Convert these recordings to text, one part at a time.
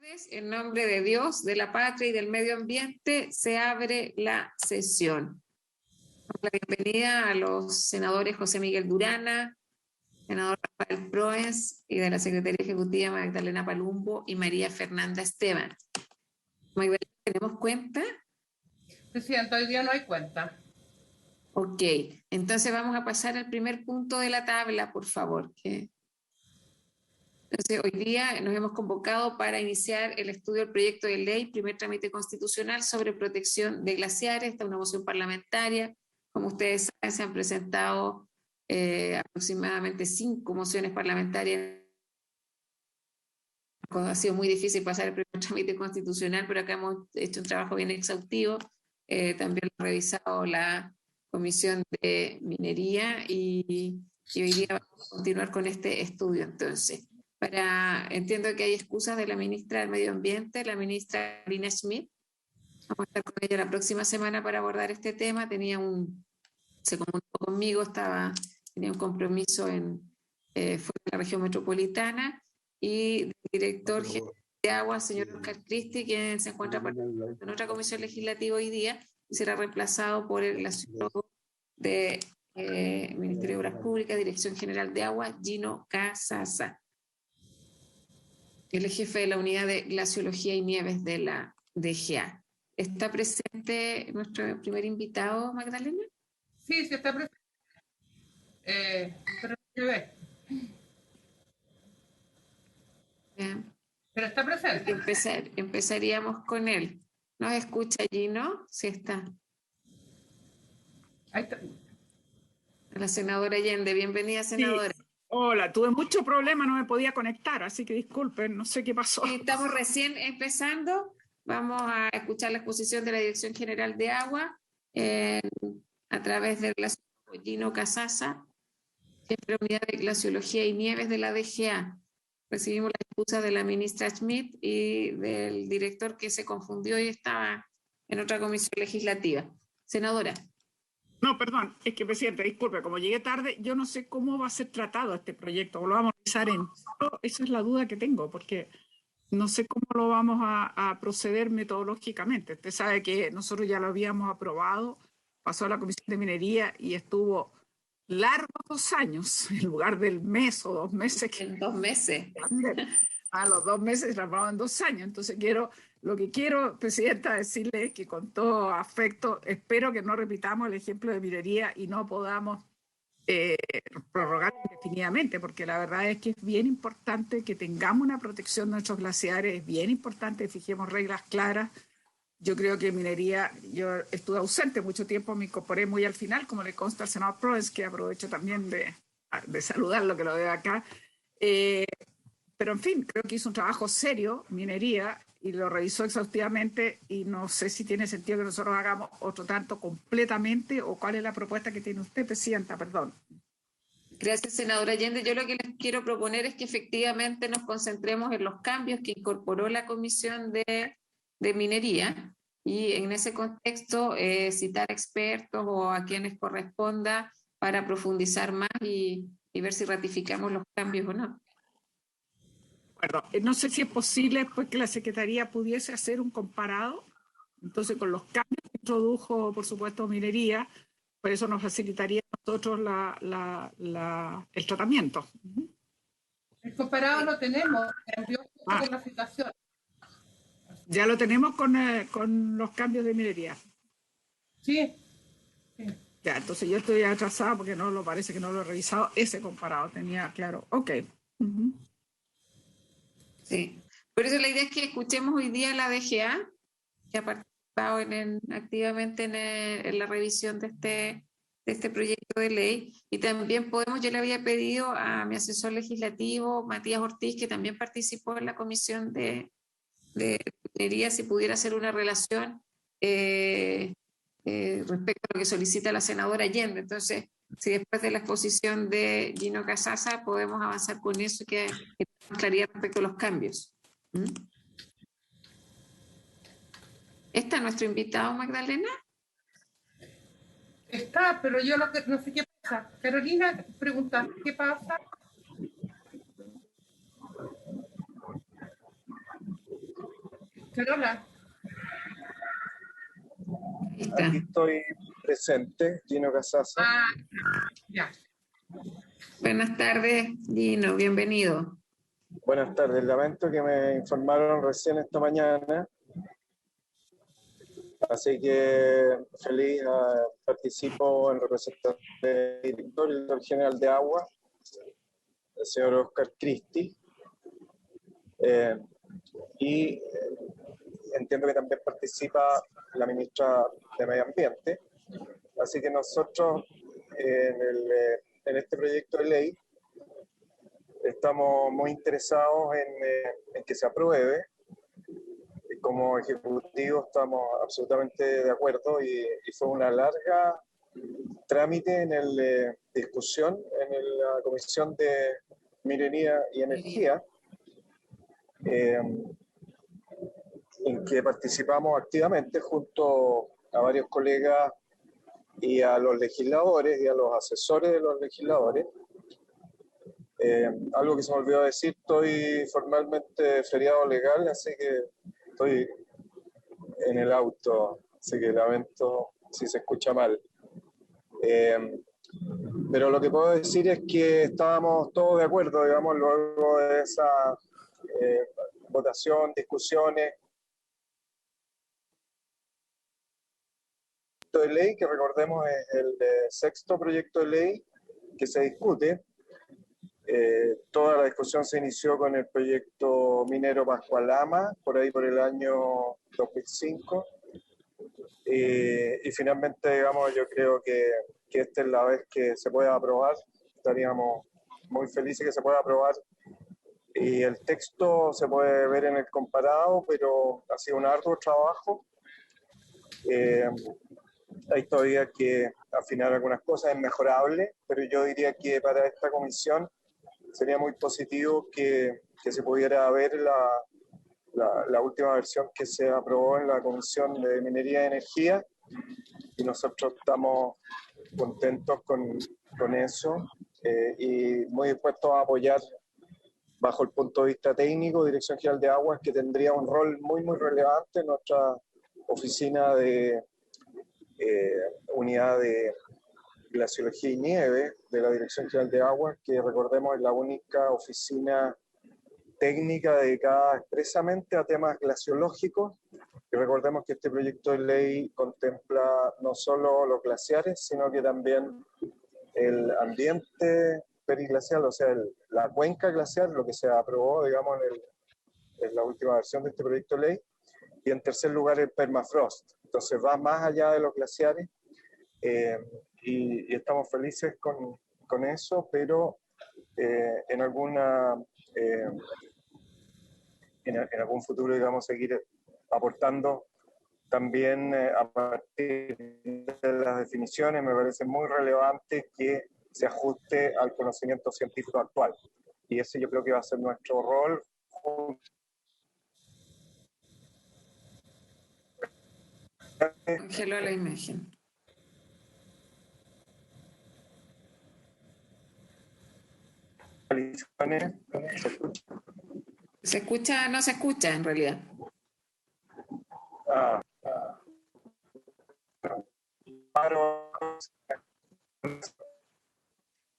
En nombre de Dios, de la patria y del medio ambiente, se abre la sesión. La bienvenida a los senadores José Miguel Durana, senador Rafael Proens y de la Secretaría Ejecutiva Magdalena Palumbo y María Fernanda Esteban. Magdalena, ¿tenemos cuenta? Presidenta, hoy día no hay cuenta. Ok, entonces vamos a pasar al primer punto de la tabla, por favor. Entonces, hoy día nos hemos convocado para iniciar el estudio del proyecto de ley, primer trámite constitucional sobre protección de glaciares. Esta es una moción parlamentaria. Como ustedes saben, se han presentado aproximadamente 5 mociones parlamentarias. Ha sido muy difícil pasar el primer trámite constitucional, pero acá hemos hecho un trabajo bien exhaustivo. También lo ha revisado la Comisión de Minería y hoy día vamos a continuar con este estudio. Entonces, entiendo que hay excusas de la ministra del Medio Ambiente, la ministra Lina Schmidt. Vamos a estar con ella la próxima semana para abordar este tema. Se comunicó conmigo, tenía un compromiso fuera de la región metropolitana, y el director general de Agua, señor Oscar Cristi, quien se encuentra en otra comisión legislativa hoy día y será reemplazado por el glaciólogo del Ministerio de Obras Públicas, Dirección General de Agua, Gino Casasa. El jefe de la Unidad de Glaciología y Nieves de la DGA. ¿Está presente nuestro primer invitado, Magdalena? Sí, sí está presente. Pero se ve. Pero está presente. Empezaríamos con él. ¿Nos escucha Gino? Sí está. Ahí está. La senadora Allende. Bienvenida, senadora. Sí. Hola, tuve mucho problema, no me podía conectar, así que disculpen, no sé qué pasó. Sí, estamos recién empezando. Vamos a escuchar la exposición de la Dirección General de Agua a través del glaciólogo Gino Casasa, jefe de la Unidad de Glaciología y Nieves de la DGA. Recibimos la excusa de la ministra Schmidt y del director que se confundió y estaba en otra comisión legislativa. Senadora. No, perdón, es que, presidente, disculpe, como llegué tarde, yo no sé cómo va a ser tratado este proyecto, o lo vamos a realizar esa es la duda que tengo, porque no sé cómo lo vamos a proceder metodológicamente. Usted sabe que nosotros ya lo habíamos aprobado, pasó a la Comisión de Minería y estuvo largos 2 años, en lugar del mes o 2 meses. En 2 meses. A los 2 meses transformado en 2 años. Entonces lo que quiero, presidenta, decirle es que con todo afecto, espero que no repitamos el ejemplo de minería y no podamos prorrogar indefinidamente, porque la verdad es que es bien importante que tengamos una protección de nuestros glaciares, es bien importante que fijemos reglas claras. Yo creo que minería, yo estuve ausente mucho tiempo, me incorporé muy al final, como le consta al senador Proens, que aprovecho también de saludarlo, que lo veo acá. Pero en fin, creo que hizo un trabajo serio, minería, y lo revisó exhaustivamente, y no sé si tiene sentido que nosotros hagamos otro tanto completamente, o cuál es la propuesta que tiene usted, presidenta, perdón. Gracias, senadora Allende. Yo lo que les quiero proponer es que efectivamente nos concentremos en los cambios que incorporó la Comisión de Minería, y en ese contexto citar expertos o a quienes corresponda para profundizar más y ver si ratificamos los cambios o no. Bueno, no sé si es posible pues, que la Secretaría pudiese hacer un comparado, entonces con los cambios que introdujo, por supuesto, minería, por eso nos facilitaría a nosotros el tratamiento. El comparado lo tenemos, cambió con la situación. Ya lo tenemos con los cambios de minería. Sí. Ya, entonces yo estoy atrasada porque parece que no lo he revisado. Ese comparado tenía claro. Ok. Sí. Por eso la idea es que escuchemos hoy día a la DGA, que ha participado activamente en la revisión de este proyecto de ley, y también yo le había pedido a mi asesor legislativo, Matías Ortiz, que también participó en la comisión de minería, si pudiera hacer una relación respecto a lo que solicita la senadora Allende. Entonces, si después de la exposición de Gino Casasa podemos avanzar con eso y que tengamos claridad respecto a los cambios. ¿Está nuestro invitado, Magdalena? Está, pero yo no sé qué pasa. Carolina pregunta, ¿qué pasa? Carola. Ahí está. Aquí estoy presente, Gino Casasa. Ah, ya. Buenas tardes, Gino, bienvenido. Buenas tardes, lamento que me informaron recién esta mañana, así que feliz, participo en representación del director general de Agua, el señor Oscar Cristi, y entiendo que también participa la ministra de Medio Ambiente, así que nosotros en este proyecto de ley estamos muy interesados en que se apruebe. Como ejecutivo estamos absolutamente de acuerdo y fue una larga trámite discusión en la Comisión de Minería y Energía, en que participamos activamente junto a varios colegas y a los legisladores y a los asesores de los legisladores. Algo que se me olvidó decir, estoy formalmente feriado legal, así que estoy en el auto, así que lamento si se escucha mal. Pero lo que puedo decir es que estábamos todos de acuerdo, digamos, luego de esa votación, discusiones. De ley, que recordemos es el sexto proyecto de ley que se discute. Toda la discusión se inició con el proyecto minero Pascualama, por ahí por el año 2005. Y finalmente, digamos, yo creo que esta es la vez que se pueda aprobar. Estaríamos muy felices que se pueda aprobar. Y el texto se puede ver en el comparado, pero ha sido un arduo trabajo. Hay todavía que afinar algunas cosas, es mejorable, pero yo diría que para esta comisión sería muy positivo que se pudiera ver la última versión que se aprobó en la Comisión de Minería y Energía, y nosotros estamos contentos con eso y muy dispuestos a apoyar bajo el punto de vista técnico Dirección General de Aguas, que tendría un rol muy, muy relevante en nuestra oficina de unidad de glaciología y nieve de la Dirección General de Aguas, que recordemos es la única oficina técnica dedicada expresamente a temas glaciológicos. Y recordemos que este proyecto de ley contempla no solo los glaciares, sino que también el ambiente periglacial, o sea, la cuenca glacial, lo que se aprobó, digamos, en la última versión de este proyecto de ley. Y en tercer lugar, el permafrost. Entonces va más allá de los glaciares y estamos felices con eso, pero en algún futuro, digamos, seguir aportando también a partir de las definiciones. Me parece muy relevante que se ajuste al conocimiento científico actual. Y ese yo creo que va a ser nuestro rol. Congeló la imagen. ¿Se escucha? No se escucha en realidad.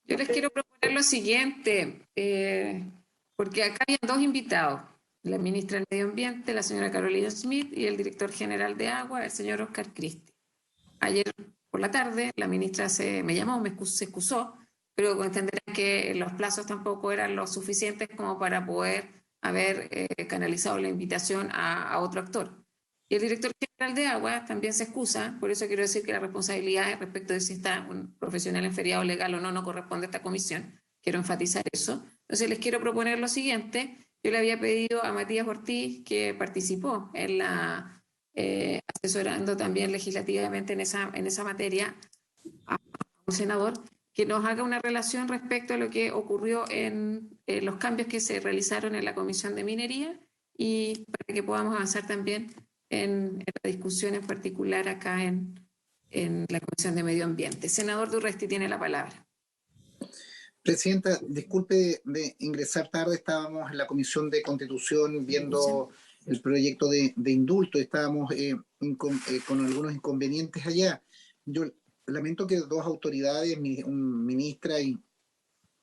Yo les quiero proponer lo siguiente, porque acá hay dos invitados, la ministra del Medio Ambiente, la señora Carolina Smith, y el director general de Agua, el señor Oscar Cristi. Ayer por la tarde la ministra me llamó, se excusó, pero entenderán que los plazos tampoco eran lo suficientes como para poder haber canalizado la invitación a otro actor. Y el director general de Agua también se excusa, por eso quiero decir que la responsabilidad respecto de si está un profesional en feriado legal o no corresponde a esta comisión. Quiero enfatizar eso. Entonces les quiero proponer lo siguiente. Yo le había pedido a Matías Ortiz, que participó en la asesorando también legislativamente en esa materia, a un senador, que nos haga una relación respecto a lo que ocurrió en los cambios que se realizaron en la Comisión de Minería y para que podamos avanzar también en la discusión en particular acá en la Comisión de Medio Ambiente. Senador Durresti tiene la palabra. Presidenta, disculpe de ingresar tarde, estábamos en la Comisión de Constitución viendo el proyecto de indulto. Estábamos con algunos inconvenientes allá. Yo lamento que dos autoridades, ministra y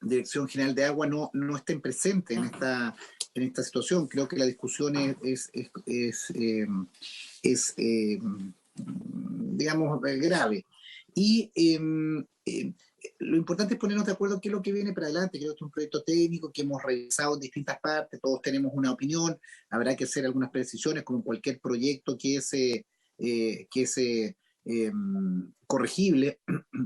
Dirección General de Agua, no estén presentes en esta situación. Creo que la discusión es digamos, grave. Y lo importante es ponernos de acuerdo qué es lo que viene para adelante. Creo que es un proyecto técnico que hemos revisado en distintas partes, todos tenemos una opinión, habrá que hacer algunas precisiones como en cualquier proyecto que es corregible,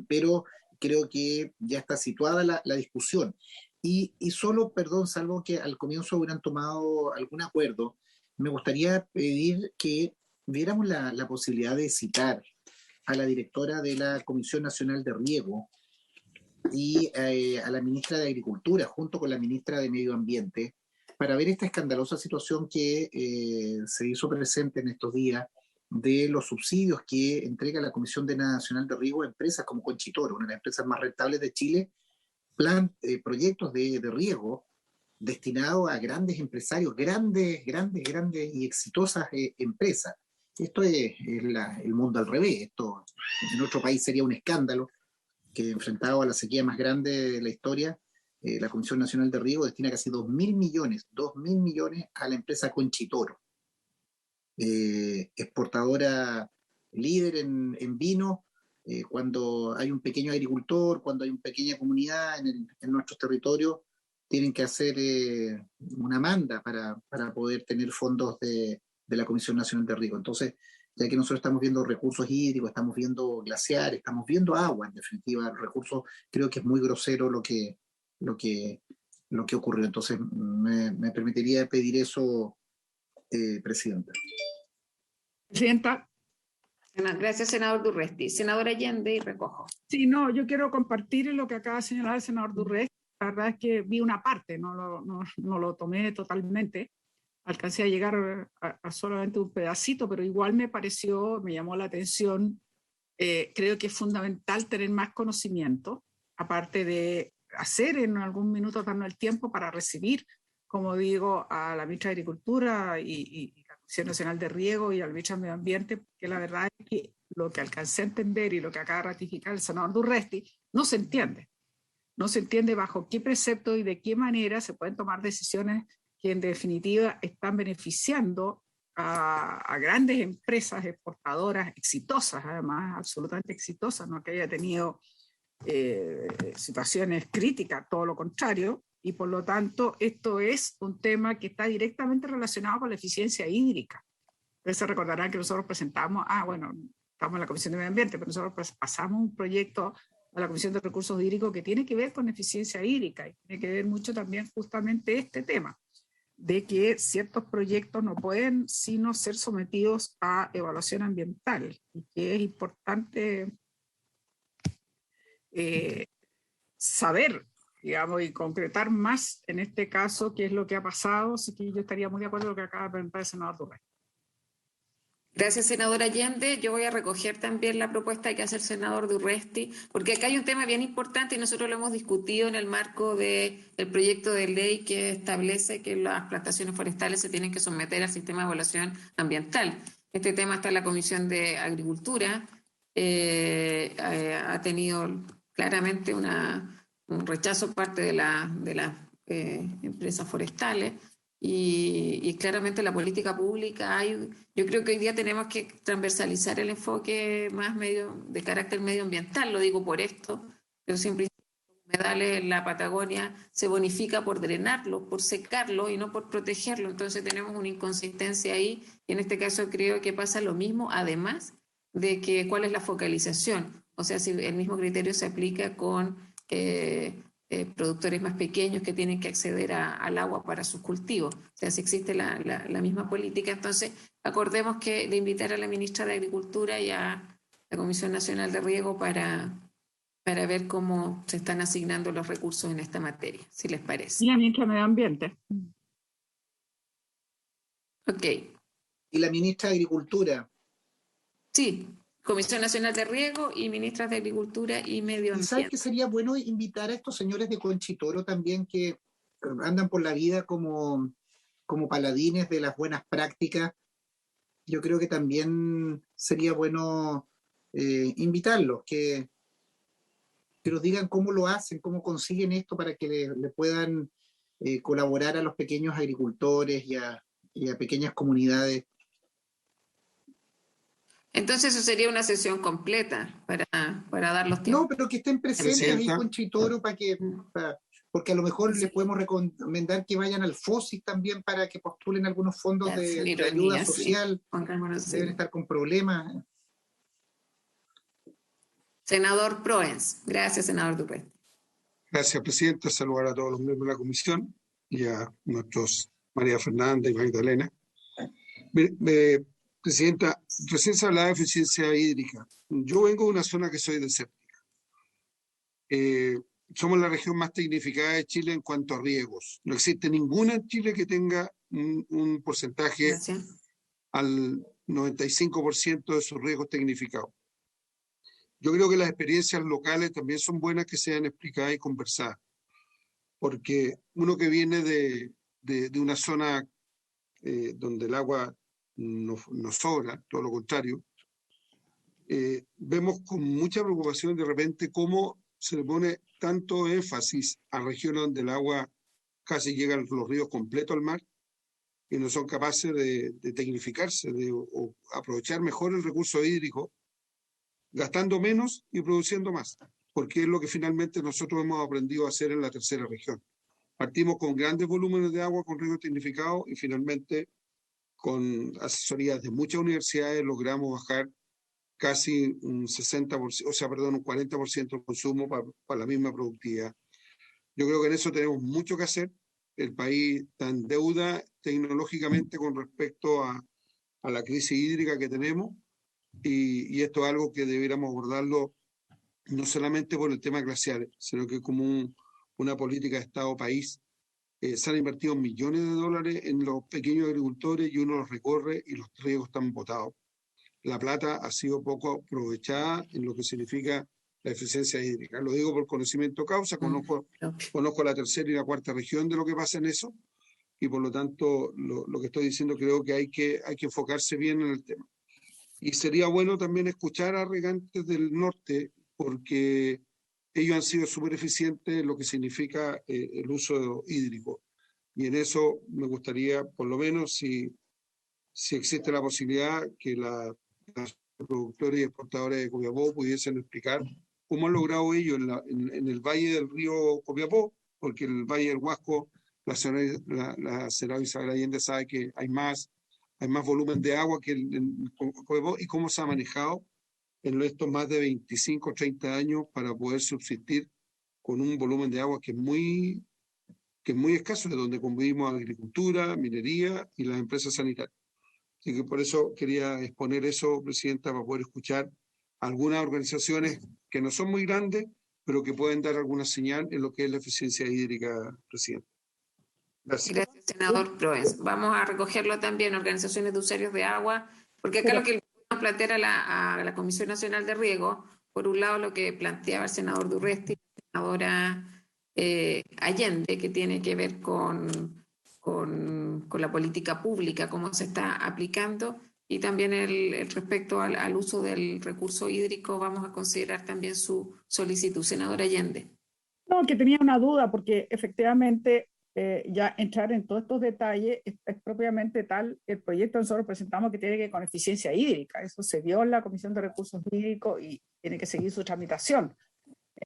pero creo que ya está situada la discusión. Y solo, perdón, salvo que al comienzo hubieran tomado algún acuerdo, me gustaría pedir que viéramos la posibilidad de citar a la directora de la Comisión Nacional de Riego y a la ministra de Agricultura, junto con la ministra de Medio Ambiente, para ver esta escandalosa situación que se hizo presente en estos días de los subsidios que entrega la Comisión Nacional de Riego a empresas como Conchitoro, una de las empresas más rentables de Chile, proyectos de riego destinados a grandes empresarios, grandes y exitosas empresas. Esto es el mundo al revés. Esto en otro país sería un escándalo que, enfrentado a la sequía más grande de la historia, la Comisión Nacional de Riego destina casi 2.000 millones a la empresa Conchitoro, exportadora líder en vino. Cuando hay un pequeño agricultor, cuando hay una pequeña comunidad en nuestros territorios, tienen que hacer una manda para poder tener fondos de la Comisión Nacional de Riego. Entonces, ya que nosotros estamos viendo recursos hídricos, estamos viendo glaciares, estamos viendo agua, en definitiva, los recursos, creo que es muy grosero lo que ocurrió. Entonces, me permitiría pedir eso, Presidenta. Presidenta. Gracias, senador Durresti. Senadora Allende, y recojo. Sí, no, yo quiero compartir lo que acaba de señalar el senador Durresti. La verdad es que vi una parte, no lo tomé totalmente. Alcancé a llegar a solamente un pedacito, pero igual me llamó la atención. Creo que es fundamental tener más conocimiento, aparte de hacer en algún minuto darnos el tiempo para recibir, como digo, a la ministra de Agricultura y la Comisión Nacional de Riego y al ministro de Medio Ambiente, porque la verdad es que lo que alcancé a entender y lo que acaba de ratificar el senador Durresti no se entiende. No se entiende bajo qué precepto y de qué manera se pueden tomar decisiones que en definitiva están beneficiando a grandes empresas exportadoras exitosas, además absolutamente exitosas, no que haya tenido situaciones críticas, todo lo contrario, y por lo tanto esto es un tema que está directamente relacionado con la eficiencia hídrica. Ustedes se recordarán que nosotros presentamos, estamos en la Comisión de Medio Ambiente, pero nosotros pasamos un proyecto a la Comisión de Recursos Hídricos que tiene que ver con eficiencia hídrica y tiene que ver mucho también justamente este tema de que ciertos proyectos no pueden sino ser sometidos a evaluación ambiental y que es importante saber, digamos, y concretar más en este caso qué es lo que ha pasado. Así que yo estaría muy de acuerdo con lo que acaba de presentar el senador Durresti. Gracias, senadora Allende. Yo voy a recoger también la propuesta que hace el senador Durresti, porque acá hay un tema bien importante y nosotros lo hemos discutido en el marco del proyecto de ley que establece que las plantaciones forestales se tienen que someter al sistema de evaluación ambiental. Este tema está en la Comisión de Agricultura. Ha tenido claramente un rechazo parte de las empresas forestales. Y claramente la política pública yo creo que hoy día tenemos que transversalizar el enfoque más de carácter medioambiental, lo digo por esto, pero siempre los humedales en la Patagonia se bonifica por drenarlo, por secarlo y no por protegerlo, entonces tenemos una inconsistencia ahí y en este caso creo que pasa lo mismo, además de que cuál es la focalización, o sea, si el mismo criterio se aplica con productores más pequeños que tienen que acceder al agua para sus cultivos. O sea, si existe la misma política, entonces acordemos de invitar a la ministra de Agricultura y a la Comisión Nacional de Riego para ver cómo se están asignando los recursos en esta materia, si les parece. Y la ministra de Medio Ambiente. Ok. ¿Y la ministra de Agricultura? Sí. Comisión Nacional de Riego y ministras de Agricultura y Medio Ambiente. ¿Y sabes que sería bueno invitar a estos señores de Conchitoro también que andan por la vida como como paladines de las buenas prácticas, yo creo que también sería bueno invitarlos, que nos digan cómo lo hacen, cómo consiguen esto para que le puedan colaborar a los pequeños agricultores y a pequeñas comunidades. Entonces eso sería una sesión completa para dar los No, tiempos. pero que estén presentes ahí Presidenta. con Chitoro porque a lo mejor Sí. les podemos recomendar que vayan al FOSIS también para que postulen algunos fondos Ya, sin de ironía, ayuda sí. social. Pongámonos Deben así. estar con problemas. Senador Proens. Gracias, senador Dupé. Gracias, presidenta. Saludar a todos los miembros de la comisión y a nuestros María Fernanda y Magdalena. Presidenta, recién se hablaba de eficiencia hídrica. Yo vengo de una zona que soy desértica. Somos la región más tecnificada de Chile en cuanto a riegos. No existe ninguna en Chile que tenga un porcentaje Gracias. al 95% de sus riegos tecnificados. Yo creo que las experiencias locales también son buenas que sean explicadas y conversadas, porque uno que viene de una zona donde el agua no sobra, todo lo contrario, vemos con mucha preocupación de repente cómo se le pone tanto énfasis a regiones donde el agua casi llega a los ríos completos al mar y no son capaces de tecnificarse, o aprovechar mejor el recurso hídrico, gastando menos y produciendo más, porque es lo que finalmente nosotros hemos aprendido a hacer en la tercera región. Partimos con grandes volúmenes de agua con riego tecnificado y finalmente con asesorías de muchas universidades logramos bajar casi un 60%, un 40% el consumo para la misma productividad. Yo creo que en eso tenemos mucho que hacer. El país está en deuda tecnológicamente con respecto a la crisis hídrica que tenemos y esto es algo que debiéramos abordarlo no solamente por el tema glacial, sino que como una política de Estado-país. Se han invertido millones de dólares en los pequeños agricultores y uno los recorre y los riegos están botados. La plata ha sido poco aprovechada en lo que significa la eficiencia hídrica. Lo digo por conocimiento causa, conozco la tercera y la cuarta región de lo que pasa en eso y por lo tanto lo que estoy diciendo creo que hay que enfocarse bien en el tema. Y sería bueno también escuchar a regantes del norte porque ellos han sido súper eficientes en lo que significa el uso hídrico. Y en eso me gustaría, por lo menos, si existe la posibilidad, que las productores y exportadores de Copiapó pudiesen explicar cómo han logrado ellos en el valle del río Copiapó, porque el valle del Huasco, la senadora Isabel Allende sabe que hay más volumen de agua que en Copiapó, y cómo se ha manejado en estos más de 25 o 30 años para poder subsistir con un volumen de agua que es muy escaso, de donde convivimos agricultura, minería y las empresas sanitarias. Así que por eso quería exponer eso, presidenta, para poder escuchar algunas organizaciones que no son muy grandes, pero que pueden dar alguna señal en lo que es la eficiencia hídrica, presidenta. Gracias. Gracias, senador Proens. Vamos a recogerlo también, organizaciones de usuarios de agua, porque acá lo que nos plantea a la Comisión Nacional de Riego, por un lado lo que planteaba el senador Durresti, la senadora Allende, que tiene que ver con la política pública, cómo se está aplicando, y también el respecto al uso del recurso hídrico, vamos a considerar también su solicitud. Senadora Allende. No, que tenía una duda, porque efectivamente ya entrar en todos estos detalles es propiamente tal el proyecto que nosotros presentamos que tiene que ver con eficiencia hídrica. Eso se dio en la Comisión de Recursos Hídricos y tiene que seguir su tramitación.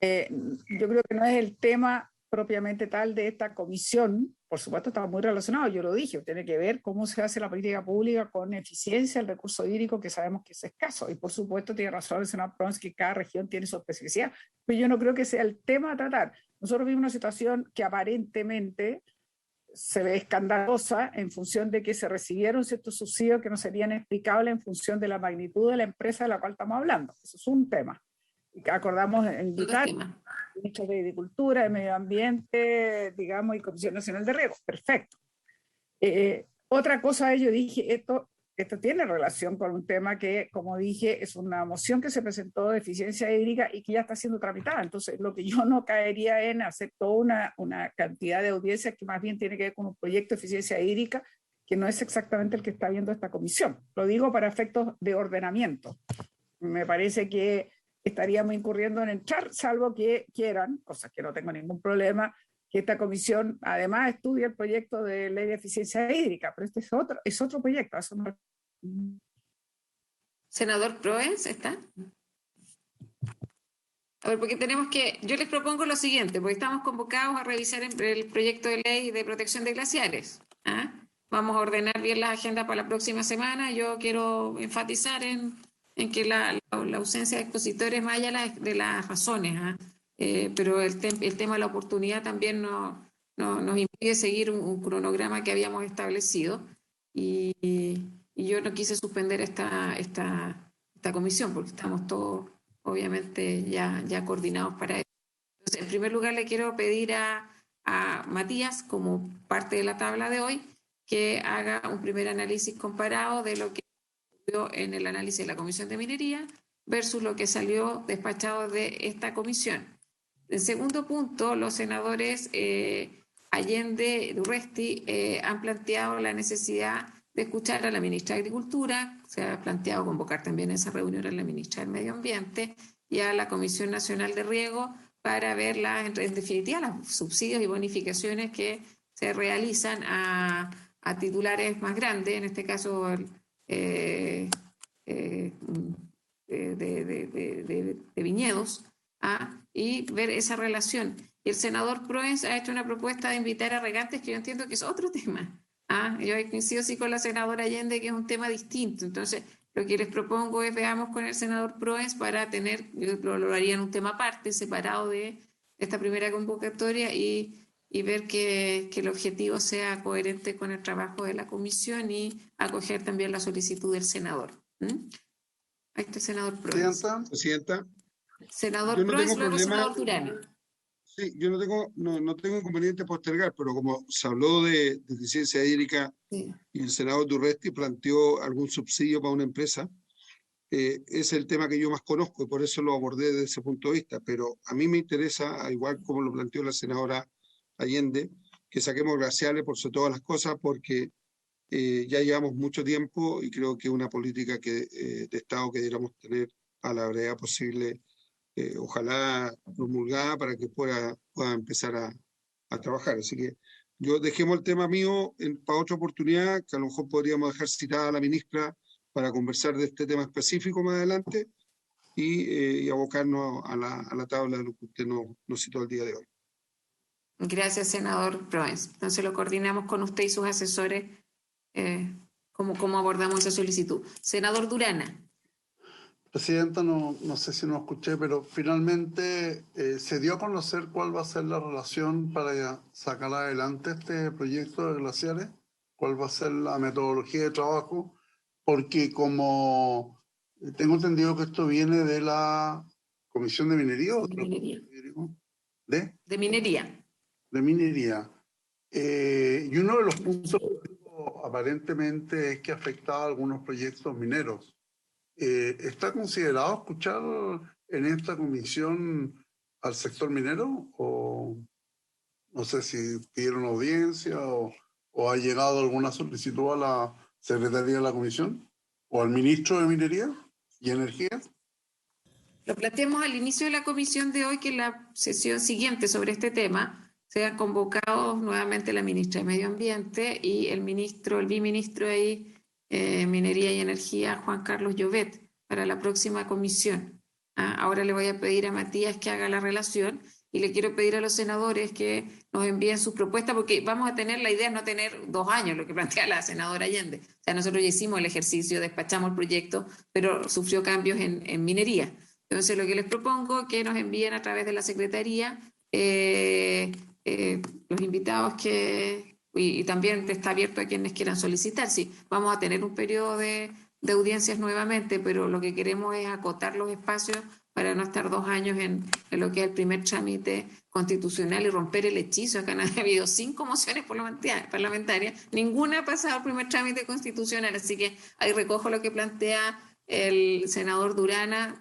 Yo creo que no es el tema propiamente tal de esta comisión. Por supuesto estaba muy relacionado, yo lo dije, tiene que ver cómo se hace la política pública con eficiencia el recurso hídrico, que sabemos que es escaso, y por supuesto tiene razón el senador Proens que cada región tiene su especificidad, pero yo no creo que sea el tema a tratar. Nosotros vivimos una situación que aparentemente se ve escandalosa en función de que se recibieron ciertos subsidios que no serían explicables en función de la magnitud de la empresa de la cual estamos hablando. Eso es un tema. Acordamos invitar ministros de Agricultura, de Medio Ambiente, digamos, y Comisión Nacional de Riego. Perfecto. Otra cosa, yo dije, esto esto tiene relación con un tema que, como dije, es una moción que se presentó de eficiencia hídrica y que ya está siendo tramitada. Entonces, lo que yo no caería en hacer toda una cantidad de audiencias que más bien tiene que ver con un proyecto de eficiencia hídrica que no es exactamente el que está viendo esta comisión. Lo digo para efectos de ordenamiento. Me parece que estaríamos incurriendo en entrar, salvo que quieran, cosa que no tengo ningún problema, que esta comisión además estudie el proyecto de ley de eficiencia hídrica, pero este es otro proyecto. Eso no... Senador Proens, ¿está? A ver, porque yo les propongo lo siguiente, porque estamos convocados a revisar el proyecto de ley de protección de glaciares. ¿Ah? Vamos a ordenar bien las agendas para la próxima semana. Yo quiero enfatizar en que la ausencia de expositores más allá de las razones, ¿ah? Pero el tema de la oportunidad también nos impide seguir un cronograma que habíamos establecido y yo no quise suspender esta comisión porque estamos todos obviamente ya coordinados para eso. Entonces, en primer lugar le quiero pedir a Matías, como parte de la tabla de hoy, que haga un primer análisis comparado de lo que ocurrió en el análisis de la Comisión de Minería versus lo que salió despachado de esta comisión. En segundo punto, los senadores Allende y Urresti han planteado la necesidad de escuchar a la ministra de Agricultura, se ha planteado convocar también a esa reunión a la ministra del Medio Ambiente y a la Comisión Nacional de Riego para ver en definitiva los subsidios y bonificaciones que se realizan a titulares más grandes, en este caso de viñedos, y ver esa relación. Y el senador Proens ha hecho una propuesta de invitar a regantes que yo entiendo que es otro tema. Yo coincido sí con la senadora Allende que es un tema distinto. Entonces, lo que les propongo es veamos con el senador Proens para yo lo haría en un tema aparte, separado de esta primera convocatoria y ver que el objetivo sea coherente con el trabajo de la comisión y acoger también la solicitud del senador. Ahí está el senador Proens. Presidenta. Senador Proens, luego senador Durán. Sí, yo no tengo inconveniente postergar, pero como se habló de eficiencia hídrica y el senador Durresti planteó algún subsidio para una empresa, es el tema que yo más conozco y por eso lo abordé desde ese punto de vista. Pero a mí me interesa, igual como lo planteó la senadora Allende, que saquemos glaciares por sobre todas las cosas, porque ya llevamos mucho tiempo y creo que es una política de Estado que deberíamos tener a la brevedad posible. Ojalá promulgada para que pueda empezar a trabajar. Así que yo dejemos el tema mío para otra oportunidad, que a lo mejor podríamos dejar citada a la ministra para conversar de este tema específico más adelante y abocarnos a la tabla de lo que usted nos citó el día de hoy. Gracias, senador Proens. Entonces lo coordinamos con usted y sus asesores cómo abordamos esa solicitud. Senador Durana. Presidenta, no sé si no escuché, pero finalmente se dio a conocer cuál va a ser la relación para sacar adelante este proyecto de glaciares, cuál va a ser la metodología de trabajo, porque como tengo entendido que esto viene de la Comisión de Minería. De Minería. De Minería. Y uno de los puntos aparentemente es que afectaba a algunos proyectos mineros. ¿Está considerado escuchar en esta comisión al sector minero? O no sé si pidieron audiencia o ha llegado alguna solicitud a la Secretaría de la Comisión o al Ministro de Minería y Energía. Lo planteamos al inicio de la comisión de hoy, que en la sesión siguiente sobre este tema sean convocados nuevamente la ministra de Medio Ambiente y el biministro ahí, Minería y Energía, Juan Carlos Llovet, para la próxima comisión. Ahora le voy a pedir a Matías que haga la relación y le quiero pedir a los senadores que nos envíen sus propuestas, porque vamos a tener, la idea es no tener 2 años, lo que plantea la senadora Allende. O sea, nosotros ya hicimos el ejercicio, despachamos el proyecto, pero sufrió cambios en minería. Entonces, lo que les propongo es que nos envíen a través de la Secretaría los invitados y también está abierto a quienes quieran solicitar. Sí, vamos a tener un periodo de de audiencias nuevamente, pero lo que queremos es acotar los espacios para no estar 2 años en lo que es el primer trámite constitucional y romper el hechizo. Acá han habido 5 mociones parlamentarias, ninguna ha pasado el primer trámite constitucional, así que ahí recojo lo que plantea el senador Durana.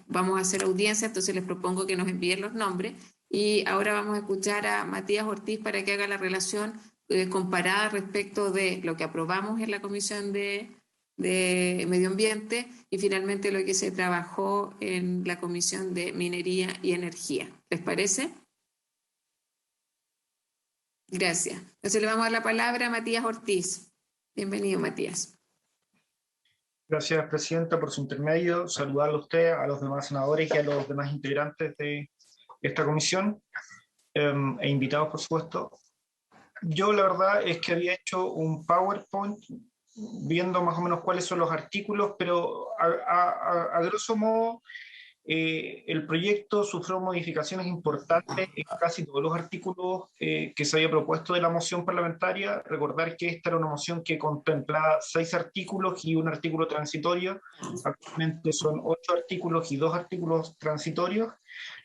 Vamos a hacer audiencia, entonces les propongo que nos envíen los nombres, y ahora vamos a escuchar a Matías Ortiz para que haga la relación comparada respecto de lo que aprobamos en la Comisión de Medio Ambiente y finalmente lo que se trabajó en la Comisión de Minería y Energía. ¿Les parece? Gracias. Entonces le vamos a dar la palabra a Matías Ortiz. Bienvenido, Matías. Gracias, Presidenta, por su intermedio. Saludarle a usted, a los demás senadores y a los demás integrantes de esta comisión e invitados, por supuesto. Yo la verdad es que había hecho un PowerPoint viendo más o menos cuáles son los artículos, pero a grosso modo el proyecto sufrió modificaciones importantes en casi todos los artículos que se había propuesto de la moción parlamentaria. Recordar que esta era una moción que contemplaba 6 artículos y un artículo transitorio. Actualmente son 8 artículos y 2 artículos transitorios.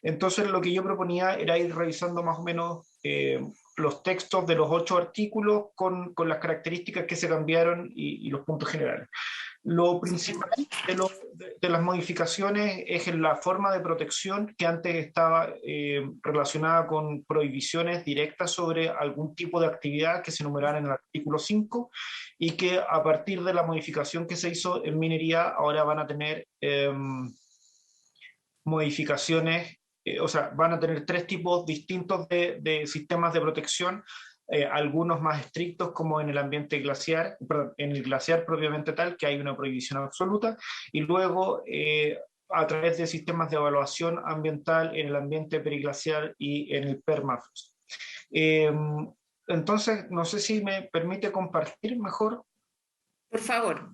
Entonces lo que yo proponía era ir revisando más o menos los textos de los 8 artículos con las características que se cambiaron y los puntos generales. Lo principal de las modificaciones es en la forma de protección, que antes estaba relacionada con prohibiciones directas sobre algún tipo de actividad que se enumerara en el artículo 5, y que a partir de la modificación que se hizo en minería ahora van a tener modificaciones, o sea, van a tener 3 tipos distintos de sistemas de protección. Algunos más estrictos, como en el ambiente glaciar, perdón, en el glaciar propiamente tal, que hay una prohibición absoluta, y luego a través de sistemas de evaluación ambiental en el ambiente periglaciar y en el permafrost. Entonces, no sé si me permite compartir mejor. Por favor.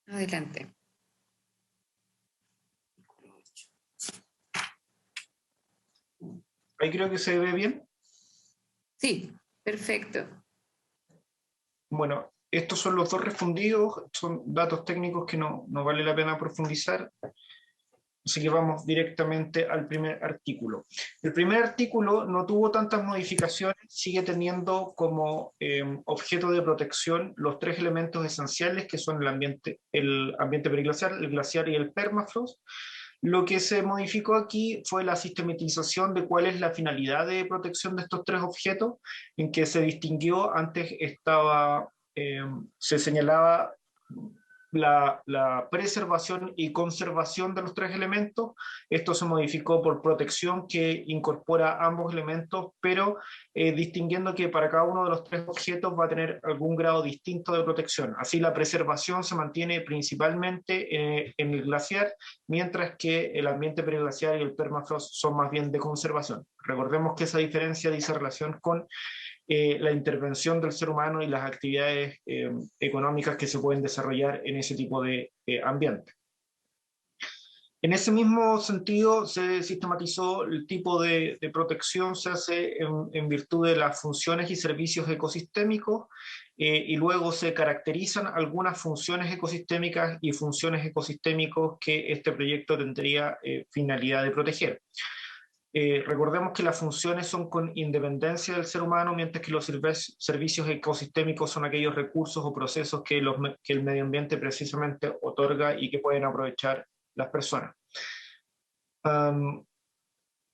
Adelante. Ahí creo que se ve bien. Sí, perfecto. Bueno, estos son los 2 refundidos, son datos técnicos que no vale la pena profundizar, así que vamos directamente al primer artículo. El primer artículo no tuvo tantas modificaciones, sigue teniendo como objeto de protección los 3 elementos esenciales que son el ambiente periglaciar, el glaciar y el permafrost. Lo que se modificó aquí fue la sistematización de cuál es la finalidad de protección de estos 3 objetos, en que se distinguió, antes se señalaba la preservación y conservación de los 3 elementos. Esto se modificó por protección, que incorpora ambos elementos, pero distinguiendo que para cada uno de los 3 objetos va a tener algún grado distinto de protección. Así la preservación se mantiene principalmente en el glaciar, mientras que el ambiente periglaciar y el permafrost son más bien de conservación. Recordemos que esa diferencia dice relación con la intervención del ser humano y las actividades económicas que se pueden desarrollar en ese tipo de ambiente. En ese mismo sentido, se sistematizó el tipo de protección, se hace en virtud de las funciones y servicios ecosistémicos, y luego se caracterizan algunas funciones ecosistémicas y funciones ecosistémicos que este proyecto tendría finalidad de proteger. Recordemos que las funciones son con independencia del ser humano, mientras que los servicios ecosistémicos son aquellos recursos o procesos que el medio ambiente precisamente otorga y que pueden aprovechar las personas.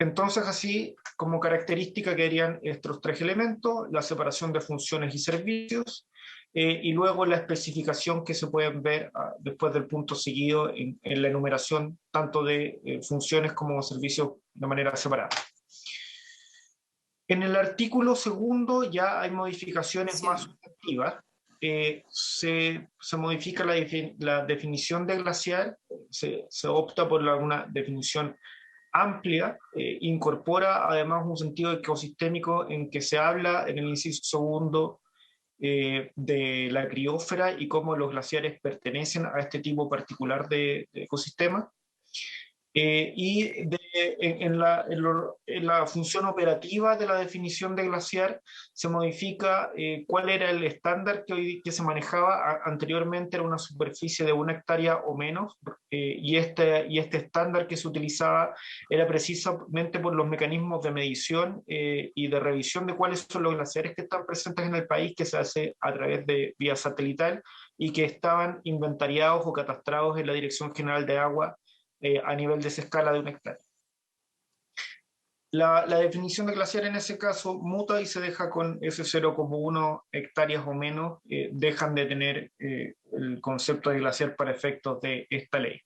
Entonces, así como característica quedarían estos 3 elementos: la separación de funciones y servicios, y luego la especificación que se pueden ver después del punto seguido en la enumeración tanto de funciones como servicios de manera separada. En el artículo 2 ya hay modificaciones más sustantivas. Se modifica la definición de glaciar, se opta por una definición amplia, incorpora además un sentido ecosistémico en que se habla en el inciso 2 de la criósfera y cómo los glaciares pertenecen a este tipo particular de ecosistema, y de en la función operativa de la definición de glaciar se modifica cuál era el estándar que se manejaba. Anteriormente era una superficie de 1 hectárea o menos, y este estándar que se utilizaba era precisamente por los mecanismos de medición y de revisión de cuáles son los glaciares que están presentes en el país, que se hace a través de vía satelital y que estaban inventariados o catastrados en la Dirección General de Agua a nivel de esa escala de 1 hectárea. La definición de glaciar en ese caso muta y se deja con ese 0,1 hectáreas o menos, dejan de tener el concepto de glaciar para efectos de esta ley.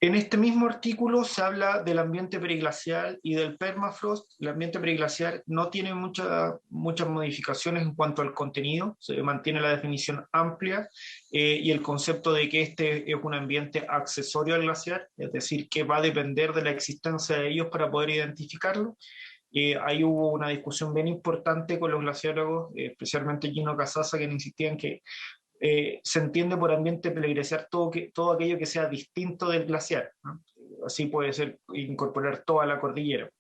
En este mismo artículo se habla del ambiente periglacial y del permafrost. El ambiente periglacial no tiene muchas modificaciones en cuanto al contenido, se mantiene la definición amplia y el concepto de que este es un ambiente accesorio al glaciar, es decir, que va a depender de la existencia de ellos para poder identificarlo. Ahí hubo una discusión bien importante con los glaciólogos, especialmente Gino Casasa, que insistían que se entiende por ambiente periglaciar todo aquello que sea distinto del glaciar, ¿no? Así puede ser incorporar toda la cordillera.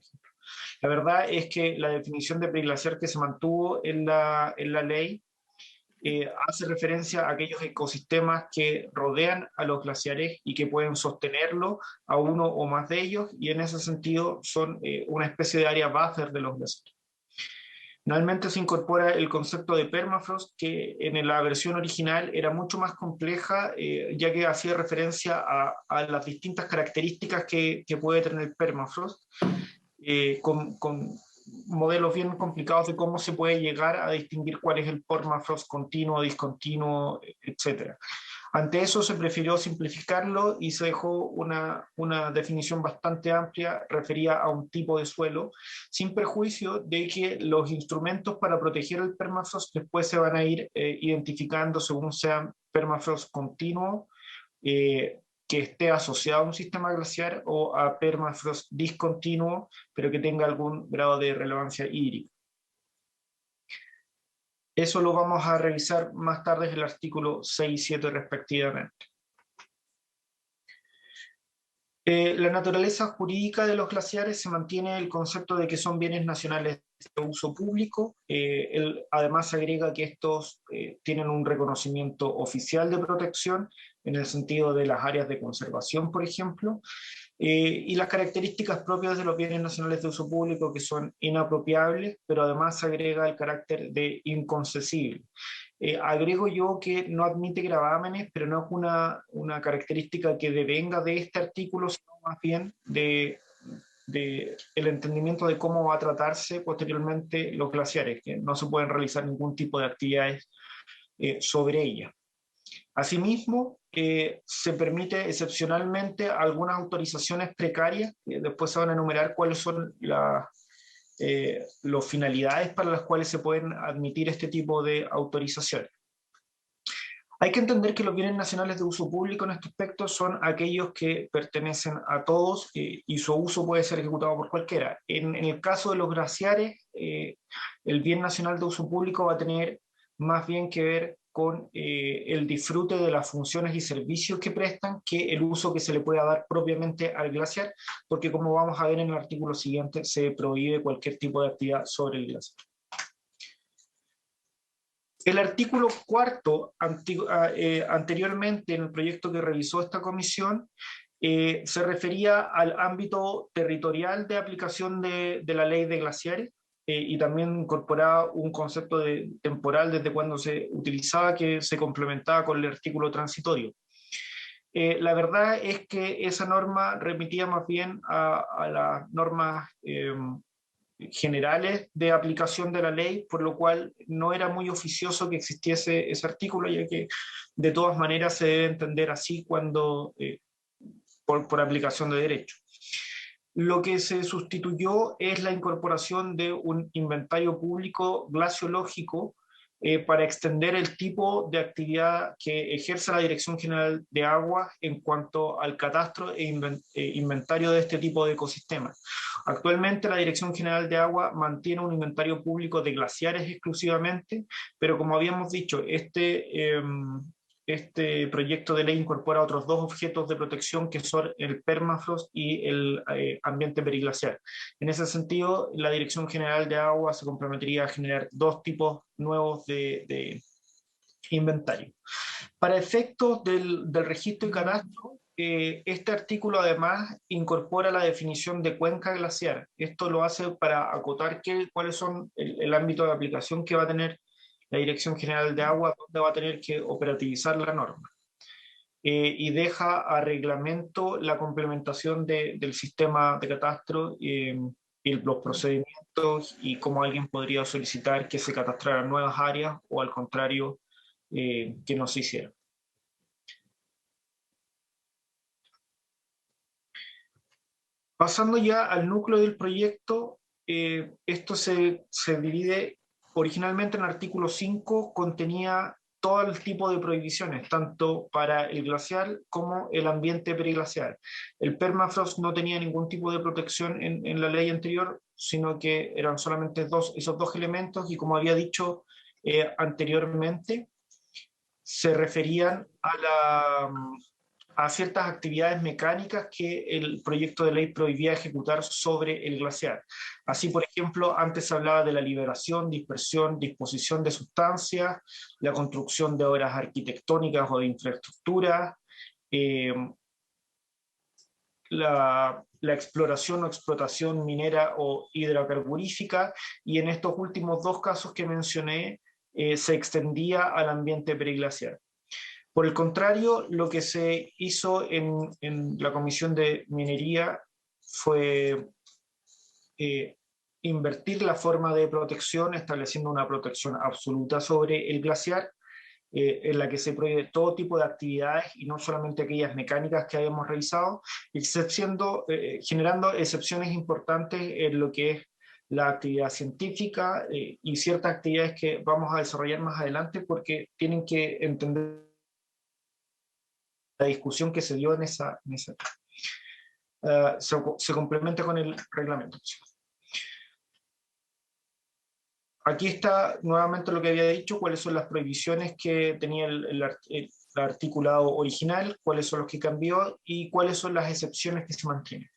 La verdad es que la definición de periglaciar que se mantuvo en la ley hace referencia a aquellos ecosistemas que rodean a los glaciares y que pueden sostenerlo a uno o más de ellos, y en ese sentido son una especie de área buffer de los glaciares. Finalmente se incorpora el concepto de permafrost, que en la versión original era mucho más compleja, ya que hacía referencia a las distintas características que puede tener el permafrost, con modelos bien complicados de cómo se puede llegar a distinguir cuál es el permafrost continuo, discontinuo, etc. Ante eso se prefirió simplificarlo y se dejó una definición bastante amplia referida a un tipo de suelo, sin perjuicio de que los instrumentos para proteger el permafrost después se van a ir identificando según sean permafrost continuo, que esté asociado a un sistema glaciar, o a permafrost discontinuo, pero que tenga algún grado de relevancia hídrica. Eso lo vamos a revisar más tarde en el artículo 6 y 7 respectivamente. La naturaleza jurídica de los glaciares se mantiene el concepto de que son bienes nacionales de uso público. Además se agrega que estos tienen un reconocimiento oficial de protección en el sentido de las áreas de conservación, por ejemplo, y las características propias de los bienes nacionales de uso público, que son inapropiables, pero además se agrega el carácter de inconcesible. Agrego yo que no admite gravámenes, pero no es una característica que devenga de este artículo, sino más bien de el entendimiento de cómo va a tratarse posteriormente los glaciares, que no se pueden realizar ningún tipo de actividades sobre ellas. Asimismo, se permite excepcionalmente algunas autorizaciones precarias, después se van a enumerar cuáles son las finalidades para las cuales se pueden admitir este tipo de autorizaciones. Hay que entender que los bienes nacionales de uso público en este aspecto son aquellos que pertenecen a todos y su uso puede ser ejecutado por cualquiera. En el caso de los glaciares, el bien nacional de uso público va a tener más bien que ver con el disfrute de las funciones y servicios que prestan que el uso que se le pueda dar propiamente al glaciar, porque como vamos a ver en el artículo siguiente, se prohíbe cualquier tipo de actividad sobre el glaciar. El artículo 4, anteriormente en el proyecto que revisó esta comisión, se refería al ámbito territorial de aplicación de la ley de glaciares, y también incorporaba un concepto de temporal desde cuando se utilizaba, que se complementaba con el artículo transitorio. La verdad es que esa norma remitía más bien a las normas generales de aplicación de la ley, por lo cual no era muy oficioso que existiese ese artículo, ya que de todas maneras se debe entender así cuando por aplicación de derecho. Lo que se sustituyó es la incorporación de un inventario público glaciológico para extender el tipo de actividad que ejerce la Dirección General de Agua en cuanto al catastro e inventario de este tipo de ecosistemas. Actualmente la Dirección General de Agua mantiene un inventario público de glaciares exclusivamente, pero como habíamos dicho, este este proyecto de ley incorpora otros dos objetos de protección que son el permafrost y el ambiente periglaciar. En ese sentido, la Dirección General de Agua se comprometería a generar dos tipos nuevos de inventario. Para efectos del registro y catastro, este artículo además incorpora la definición de cuenca glaciar. Esto lo hace para acotar cuáles son el ámbito de aplicación que va a tener la Dirección General de Agua, donde va a tener que operativizar la norma. Y deja a reglamento la complementación del sistema de catastro y los procedimientos y cómo alguien podría solicitar que se catastraran nuevas áreas o al contrario, que no se hiciera. Pasando ya al núcleo del proyecto, esto se divide originalmente en el artículo 5, contenía todo el tipo de prohibiciones, tanto para el glaciar como el ambiente periglaciar. El permafrost no tenía ningún tipo de protección en la ley anterior, sino que eran solamente esos dos elementos y como había dicho anteriormente, se referían a ciertas actividades mecánicas que el proyecto de ley prohibía ejecutar sobre el glaciar. Así, por ejemplo, antes se hablaba de la liberación, dispersión, disposición de sustancias, la construcción de obras arquitectónicas o de infraestructuras, la exploración o explotación minera o hidrocarburífica, y en estos últimos dos casos que mencioné, se extendía al ambiente periglaciar. Por el contrario, lo que se hizo en la Comisión de Minería fue invertir la forma de protección, estableciendo una protección absoluta sobre el glaciar, en la que se prohíbe todo tipo de actividades y no solamente aquellas mecánicas que habíamos revisado, generando excepciones importantes en lo que es la actividad científica y ciertas actividades que vamos a desarrollar más adelante porque tienen que entender la discusión que se dio en esa se complementa con el reglamento. Aquí está nuevamente lo que había dicho, cuáles son las prohibiciones que tenía el articulado original, cuáles son los que cambió y cuáles son las excepciones que se mantienen.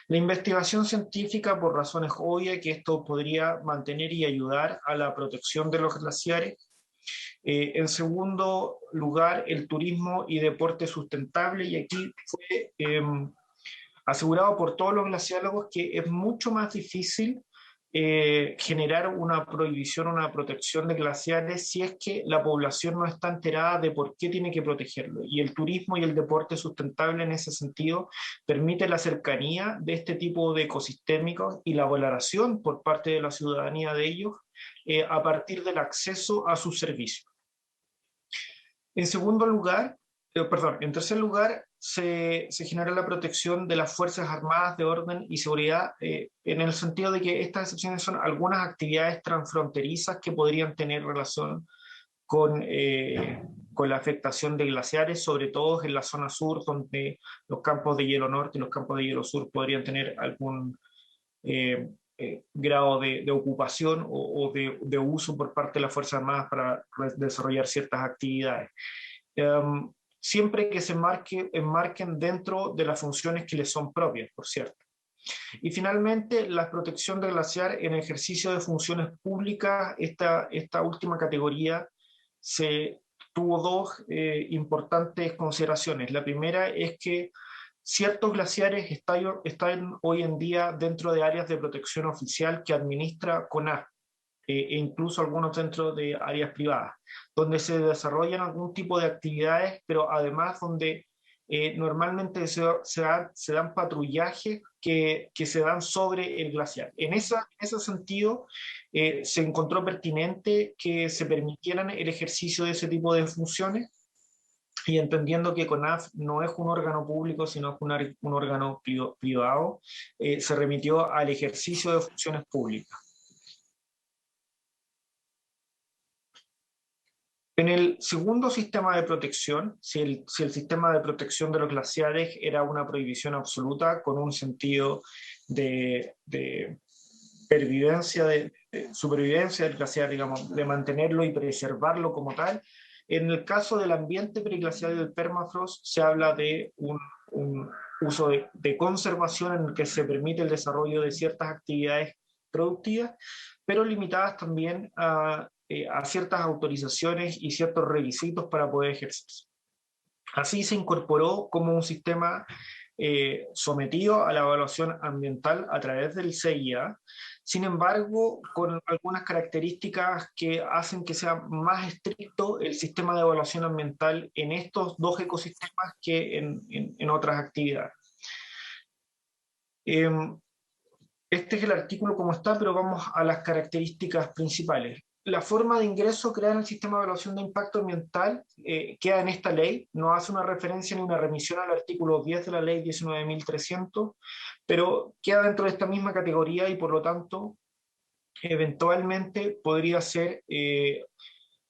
La investigación científica, por razones obvias, que esto podría mantener y ayudar a la protección de los glaciares. En segundo lugar, el turismo y deporte sustentable, y aquí fue asegurado por todos los glaciólogos que es mucho más difícil generar una prohibición, una protección de glaciares si es que la población no está enterada de por qué tiene que protegerlo. Y el turismo y el deporte sustentable en ese sentido permite la cercanía de este tipo de ecosistémicos y la valoración por parte de la ciudadanía de ellos a partir del acceso a sus servicios. En tercer lugar, se genera la protección de las Fuerzas Armadas de orden y seguridad en el sentido de que estas excepciones son algunas actividades transfronterizas que podrían tener relación con la afectación de glaciares, sobre todo en la zona sur, donde los campos de hielo norte y los campos de hielo sur podrían tener algún grado de ocupación o de uso por parte de las Fuerzas Armadas para desarrollar ciertas actividades. Siempre que se enmarquen dentro de las funciones que les son propias, por cierto. Y finalmente, la protección del glaciar en ejercicio de funciones públicas, esta última categoría tuvo dos importantes consideraciones. La primera es que ciertos glaciares están hoy en día dentro de áreas de protección oficial que administra CONAF, e incluso algunos dentro de áreas privadas, donde se desarrollan algún tipo de actividades, pero además donde normalmente se dan patrullajes que se dan sobre el glaciar. En ese sentido, se encontró pertinente que se permitieran el ejercicio de ese tipo de funciones, y entendiendo que CONAF no es un órgano público, sino un órgano privado, se remitió al ejercicio de funciones públicas. En el segundo sistema de protección, si el sistema de protección de los glaciares era una prohibición absoluta con un sentido de supervivencia del glaciar, digamos, de mantenerlo y preservarlo como tal, En el caso del ambiente periglacial y del permafrost, se habla de un uso de conservación en el que se permite el desarrollo de ciertas actividades productivas, pero limitadas también a ciertas autorizaciones y ciertos requisitos para poder ejercerse. Así se incorporó como un sistema sometido a la evaluación ambiental a través del CIA, sin embargo, con algunas características que hacen que sea más estricto el sistema de evaluación ambiental en estos dos ecosistemas que en otras actividades. Este es el artículo como está, pero vamos a las características principales. La forma de ingreso creada en el sistema de evaluación de impacto ambiental queda en esta ley, no hace una referencia ni una remisión al artículo 10 de la ley 19.300, pero queda dentro de esta misma categoría y por lo tanto eventualmente podría ser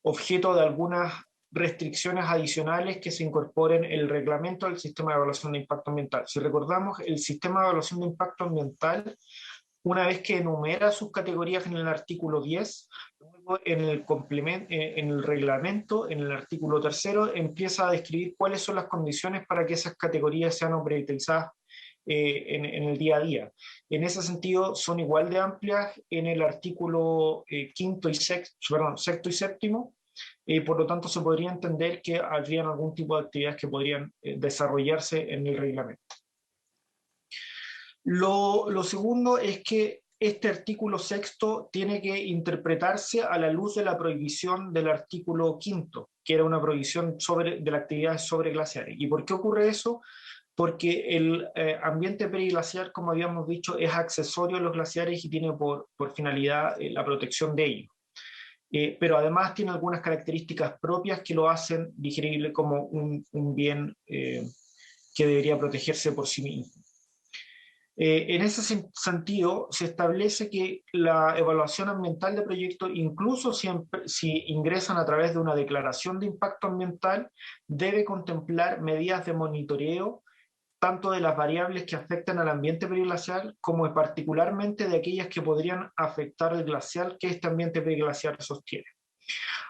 objeto de algunas restricciones adicionales que se incorporen en el reglamento del sistema de evaluación de impacto ambiental. Si recordamos, el sistema de evaluación de impacto ambiental, una vez que enumera sus categorías en el artículo 10, luego en el reglamento, en el artículo 3, empieza a describir cuáles son las condiciones para que esas categorías sean operativalizadas en el día a día. En ese sentido, son igual de amplias en el artículo sexto y séptimo, por lo tanto se podría entender que habrían algún tipo de actividades que podrían desarrollarse en el reglamento. Lo segundo es que este artículo 6 tiene que interpretarse a la luz de la prohibición del artículo 5, que era una prohibición de las actividades sobre glaciares. ¿Y por qué ocurre eso? Porque el ambiente periglaciar, como habíamos dicho, es accesorio a los glaciares y tiene por finalidad la protección de ellos. Pero además tiene algunas características propias que lo hacen digerible como un bien que debería protegerse por sí mismo. En ese sentido, se establece que la evaluación ambiental de proyectos, incluso si ingresan a través de una declaración de impacto ambiental, debe contemplar medidas de monitoreo tanto de las variables que afectan al ambiente periglacial como particularmente de aquellas que podrían afectar el glacial que este ambiente periglacial sostiene.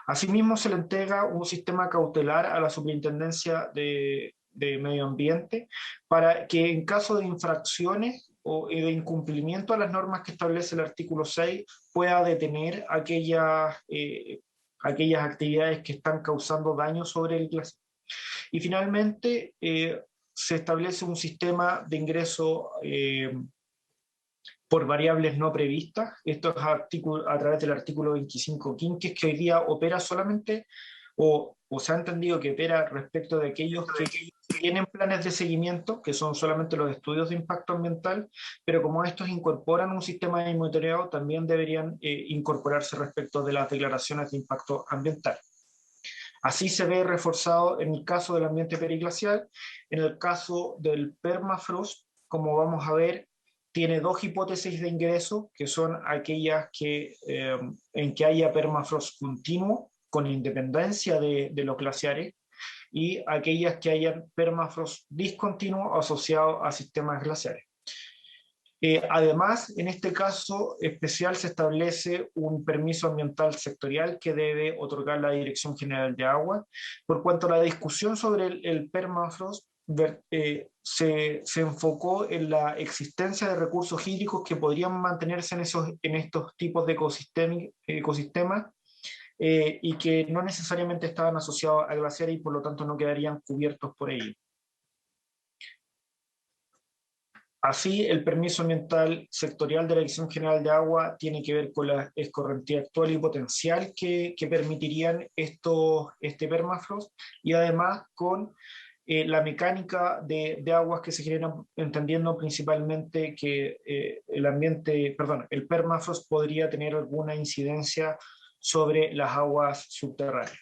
Asimismo, se le entrega un sistema cautelar a la Superintendencia de Medio Ambiente para que en caso de infracciones o de incumplimiento a las normas que establece el artículo 6 pueda detener aquellas actividades que están causando daño sobre el glaciar. Y finalmente, se establece un sistema de ingreso por variables no previstas. Esto es a través del artículo 25 quinques, que hoy día opera solamente, o se ha entendido que opera respecto de aquellos que tienen planes de seguimiento, que son solamente los estudios de impacto ambiental, pero como estos incorporan un sistema de monitoreo, también deberían incorporarse respecto de las declaraciones de impacto ambiental. Así se ve reforzado en el caso del ambiente periglacial. En el caso del permafrost, como vamos a ver, tiene dos hipótesis de ingreso, que son aquellas en que haya permafrost continuo, con independencia de los glaciares, y aquellas que hayan permafrost discontinuo asociado a sistemas glaciares. Además, en este caso especial se establece un permiso ambiental sectorial que debe otorgar la Dirección General de Agua. Por cuanto a la discusión sobre el permafrost, se enfocó en la existencia de recursos hídricos que podrían mantenerse en estos tipos de ecosistemas y que no necesariamente estaban asociados a glaciares y por lo tanto no quedarían cubiertos por ello. Así, el permiso ambiental sectorial de la Dirección General de Agua tiene que ver con la escorrentía actual y potencial que permitirían este permafrost, y además con la mecánica de aguas que se generan, entendiendo principalmente que el permafrost podría tener alguna incidencia sobre las aguas subterráneas.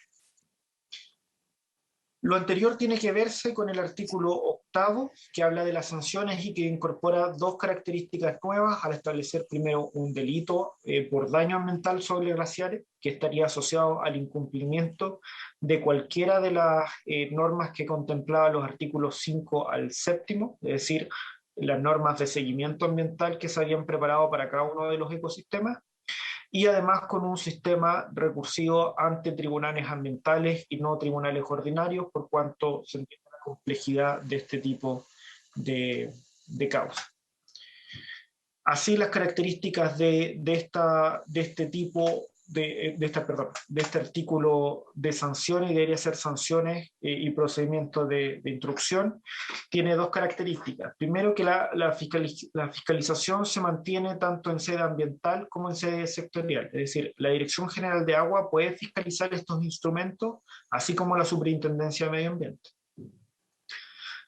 Lo anterior tiene que verse con el artículo 8, que habla de las sanciones y que incorpora dos características nuevas al establecer primero un delito por daño ambiental sobre glaciares, que estaría asociado al incumplimiento de cualquiera de las normas que contemplaba los artículos 5 al 7, es decir, las normas de seguimiento ambiental que se habían preparado para cada uno de los ecosistemas. y además con un sistema recursivo ante tribunales ambientales y no tribunales ordinarios, por cuanto se entiende la complejidad de este tipo de causa. Así las características de este tipo, de este artículo de sanciones, y debería ser sanciones y procedimientos de instrucción, tiene dos características. Primero, que la fiscalización se mantiene tanto en sede ambiental como en sede sectorial. Es decir, la Dirección General de Agua puede fiscalizar estos instrumentos, así como la Superintendencia de Medio Ambiente.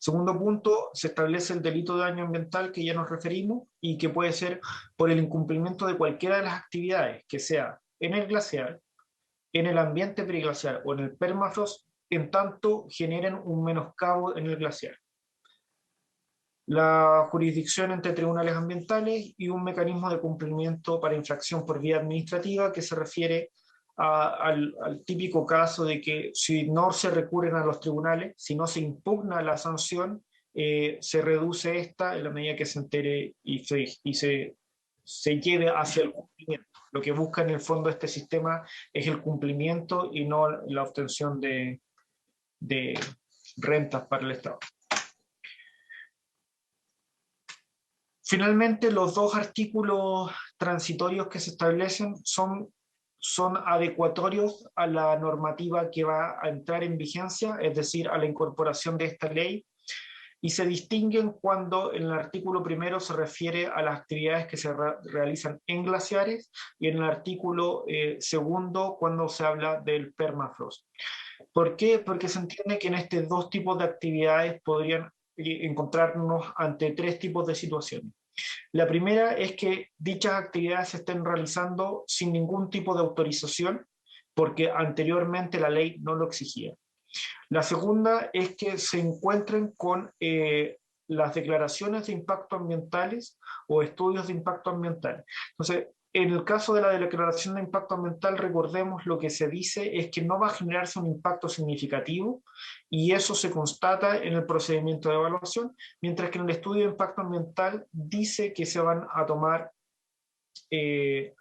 Segundo punto, se establece el delito de daño ambiental que ya nos referimos y que puede ser por el incumplimiento de cualquiera de las actividades, que sea en el glaciar, en el ambiente periglaciar o en el permafrost, en tanto generen un menoscabo en el glaciar. La jurisdicción entre tribunales ambientales y un mecanismo de cumplimiento para infracción por vía administrativa que se refiere al típico caso de que si no se recurren a los tribunales, si no se impugna la sanción, se reduce esta en la medida que se entere y se lleve hacia el cumplimiento. Lo que busca en el fondo este sistema es el cumplimiento y no la obtención de rentas para el Estado. Finalmente, los dos artículos transitorios que se establecen son adecuatorios a la normativa que va a entrar en vigencia, es decir, a la incorporación de esta ley, y se distinguen cuando en el artículo primero se refiere a las actividades que se realizan en glaciares, y en el artículo segundo cuando se habla del permafrost. ¿Por qué? Porque se entiende que en estos dos tipos de actividades podrían encontrarnos ante tres tipos de situaciones. La primera es que dichas actividades se estén realizando sin ningún tipo de autorización, porque anteriormente la ley no lo exigía. La segunda es que se encuentren con las declaraciones de impacto ambientales o estudios de impacto ambiental. Entonces, en el caso de la declaración de impacto ambiental, recordemos lo que se dice es que no va a generarse un impacto significativo, y eso se constata en el procedimiento de evaluación, mientras que en el estudio de impacto ambiental dice que se van a tomar, que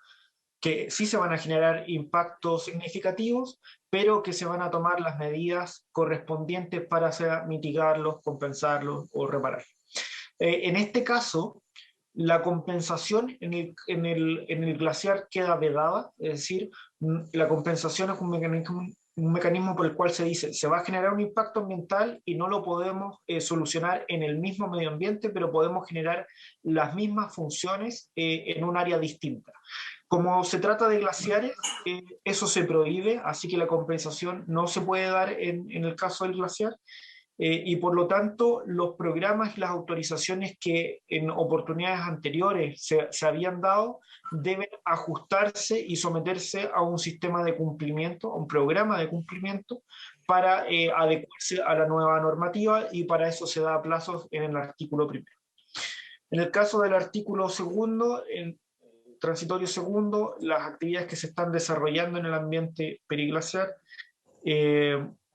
sí se van a generar impactos significativos, pero que se van a tomar las medidas correspondientes para mitigarlos, compensarlos o reparar. En este caso, la compensación en el glaciar queda vedada, es decir, la compensación es un mecanismo por el cual se dice se va a generar un impacto ambiental y no lo podemos solucionar en el mismo medio ambiente, pero podemos generar las mismas funciones en un área distinta. Como se trata de glaciares, eso se prohíbe, así que la compensación no se puede dar en el caso del glaciar. Y por lo tanto, los programas y las autorizaciones que en oportunidades anteriores se habían dado deben ajustarse y someterse a un sistema de cumplimiento, a un programa de cumplimiento para adecuarse a la nueva normativa, y para eso se da plazos en el artículo primero. En el caso del artículo segundo, en transitorio segundo, las actividades que se están desarrollando en el ambiente periglaciar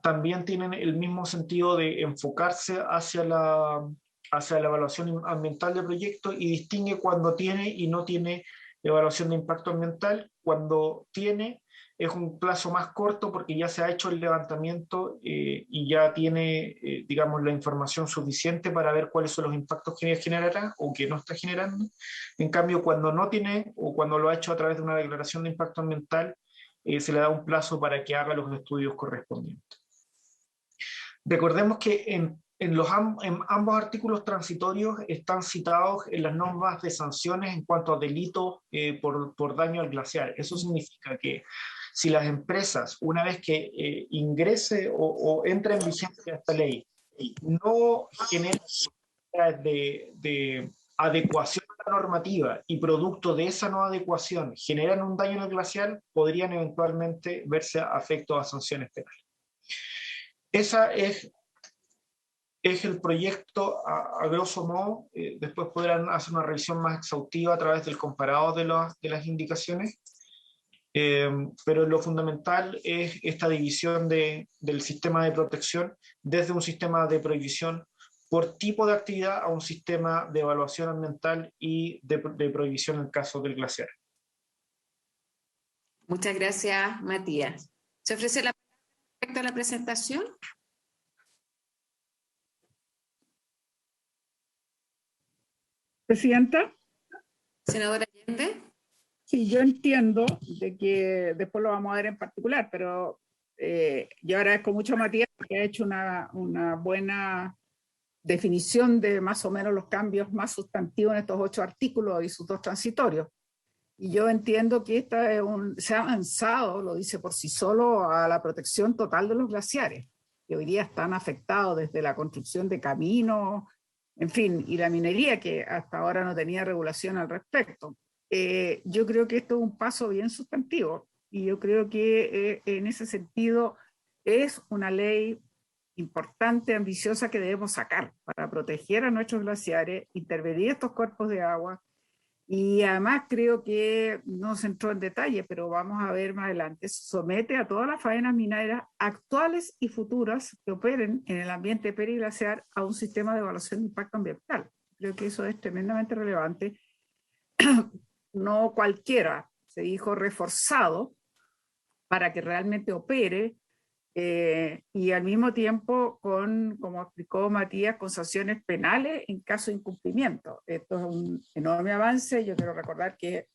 también tienen el mismo sentido de enfocarse hacia la evaluación ambiental del proyecto, y distingue cuando tiene y no tiene evaluación de impacto ambiental. Cuando tiene es un plazo más corto porque ya se ha hecho el levantamiento y ya tiene, digamos, la información suficiente para ver cuáles son los impactos que generará o que no está generando. En cambio, cuando no tiene o cuando lo ha hecho a través de una declaración de impacto ambiental, se le da un plazo para que haga los estudios correspondientes. Recordemos que en ambos artículos transitorios están citados en las normas de sanciones en cuanto a delitos por daño al glaciar. Eso significa que si las empresas, una vez que ingrese o entre en vigencia esta ley, no generan de adecuación a la normativa y producto de esa no adecuación generan un daño en el glaciar, podrían eventualmente verse afectos a sanciones penales. Esa es el proyecto a grosso modo. Después podrán hacer una revisión más exhaustiva a través del comparado de las indicaciones, pero lo fundamental es esta división del sistema de protección desde un sistema de prohibición por tipo de actividad a un sistema de evaluación ambiental y de prohibición en el caso del glaciar. Muchas gracias, Matías. ¿Se ofrece la palabra respecto a la presentación? Presidenta. Senadora Allende. Sí, yo entiendo de que después lo vamos a ver en particular, pero yo agradezco mucho a Matías que ha hecho una buena definición de más o menos los cambios más sustantivos en estos 8 artículos y sus 2 transitorios. Y yo entiendo que se ha avanzado, lo dice por sí solo, a la protección total de los glaciares, que hoy día están afectados desde la construcción de caminos, en fin, y la minería, que hasta ahora no tenía regulación al respecto. Yo creo que esto es un paso bien sustantivo, y yo creo que en ese sentido es una ley importante, ambiciosa, que debemos sacar para proteger a nuestros glaciares, intervenir estos cuerpos de agua. Y además creo que no se entró en detalle, pero vamos a ver más adelante, se somete a todas las faenas mineras actuales y futuras que operen en el ambiente periglaciar a un sistema de evaluación de impacto ambiental. Creo que eso es tremendamente relevante. No cualquiera, se dijo reforzado para que realmente opere, y al mismo tiempo con, como explicó Matías, con sanciones penales en caso de incumplimiento. Esto es un enorme avance. Yo quiero recordar que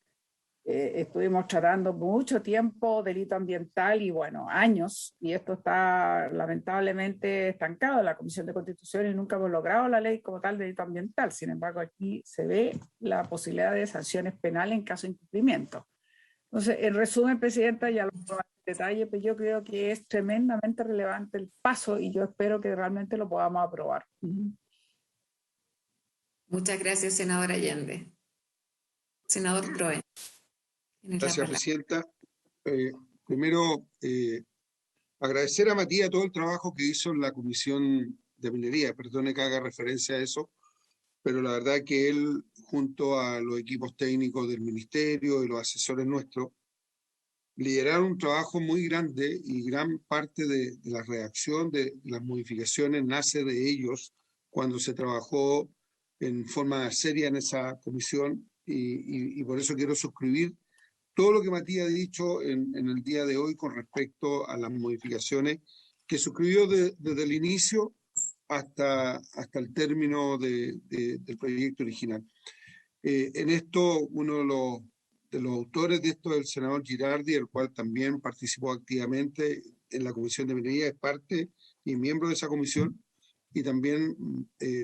estuvimos tratando mucho tiempo delito ambiental y bueno, años, y esto está lamentablemente estancado en la Comisión de Constitución y nunca hemos logrado la ley como tal de delito ambiental. Sin embargo, aquí se ve la posibilidad de sanciones penales en caso de incumplimiento. Entonces, en resumen, Presidenta, ya lo vamos a detalle, pero yo creo que es tremendamente relevante el paso y yo espero que realmente lo podamos aprobar. Muchas gracias, senadora Allende. Senador Proen. Gracias, Presidenta. Primero, agradecer a Matías todo el trabajo que hizo en la Comisión de Minería. Perdone que haga referencia a eso, pero la verdad que él, junto a los equipos técnicos del Ministerio y los asesores nuestros, lideraron un trabajo muy grande y gran parte de la redacción de las modificaciones nace de ellos cuando se trabajó en forma seria en esa comisión y por eso quiero suscribir todo lo que Matías ha dicho en el día de hoy con respecto a las modificaciones que suscribió desde el inicio hasta el término del proyecto original. En esto, uno de los autores de esto es el senador Girardi, el cual también participó activamente en la Comisión de Minería, es parte y miembro de esa comisión, y también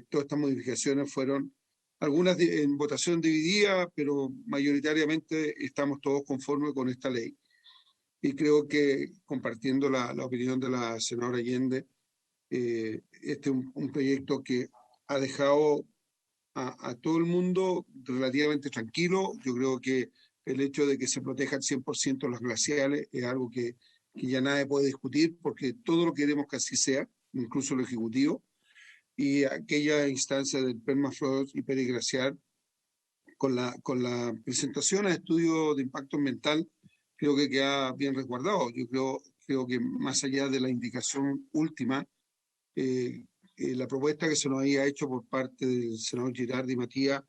todas estas modificaciones fueron, algunas en votación dividida, pero mayoritariamente estamos todos conformes con esta ley. Y creo que, compartiendo la opinión de la senadora Allende, este es un proyecto que ha dejado a todo el mundo relativamente tranquilo. Yo creo que el hecho de que se protejan 100% los glaciales es algo que ya nadie puede discutir, porque todo lo queremos que así sea, incluso el Ejecutivo, y aquella instancia del permafrost y periglaciar con la presentación a estudio de impacto ambiental, creo que queda bien resguardado. Yo creo que más allá de la indicación última, la propuesta que se nos había hecho por parte del senador Girardi y Matías,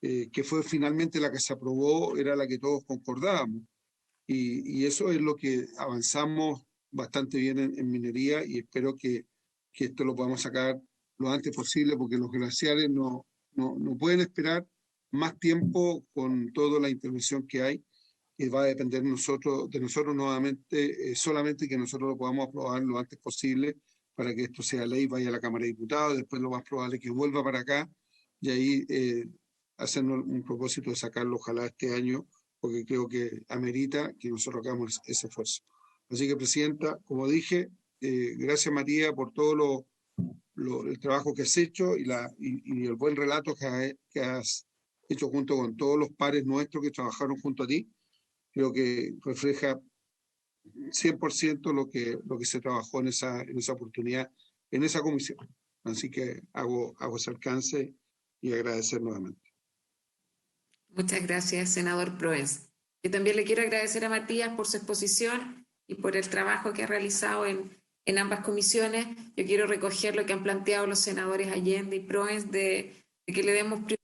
que fue finalmente la que se aprobó, era la que todos concordábamos. Y eso es lo que avanzamos bastante bien en minería, y espero que esto lo podamos sacar lo antes posible, porque los glaciares no pueden esperar más tiempo con toda la intervención que hay, y va a depender de nosotros nuevamente, solamente que nosotros lo podamos aprobar lo antes posible para que esto sea ley, vaya a la Cámara de Diputados, después lo más probable es que vuelva para acá, y ahí hacernos un propósito de sacarlo ojalá este año, porque creo que amerita que nosotros hagamos ese esfuerzo. Así que, Presidenta, como dije, gracias Matías por todo el trabajo que has hecho y el buen relato que has hecho junto con todos los pares nuestros que trabajaron junto a ti. Creo que refleja 100% lo que se trabajó en esa oportunidad, en esa comisión. Así que hago ese alcance y agradecer nuevamente. Muchas gracias, senador Proens. Yo también le quiero agradecer a Matías por su exposición y por el trabajo que ha realizado en ambas comisiones. Yo quiero recoger lo que han planteado los senadores Allende y Proens de que le demos prioridad,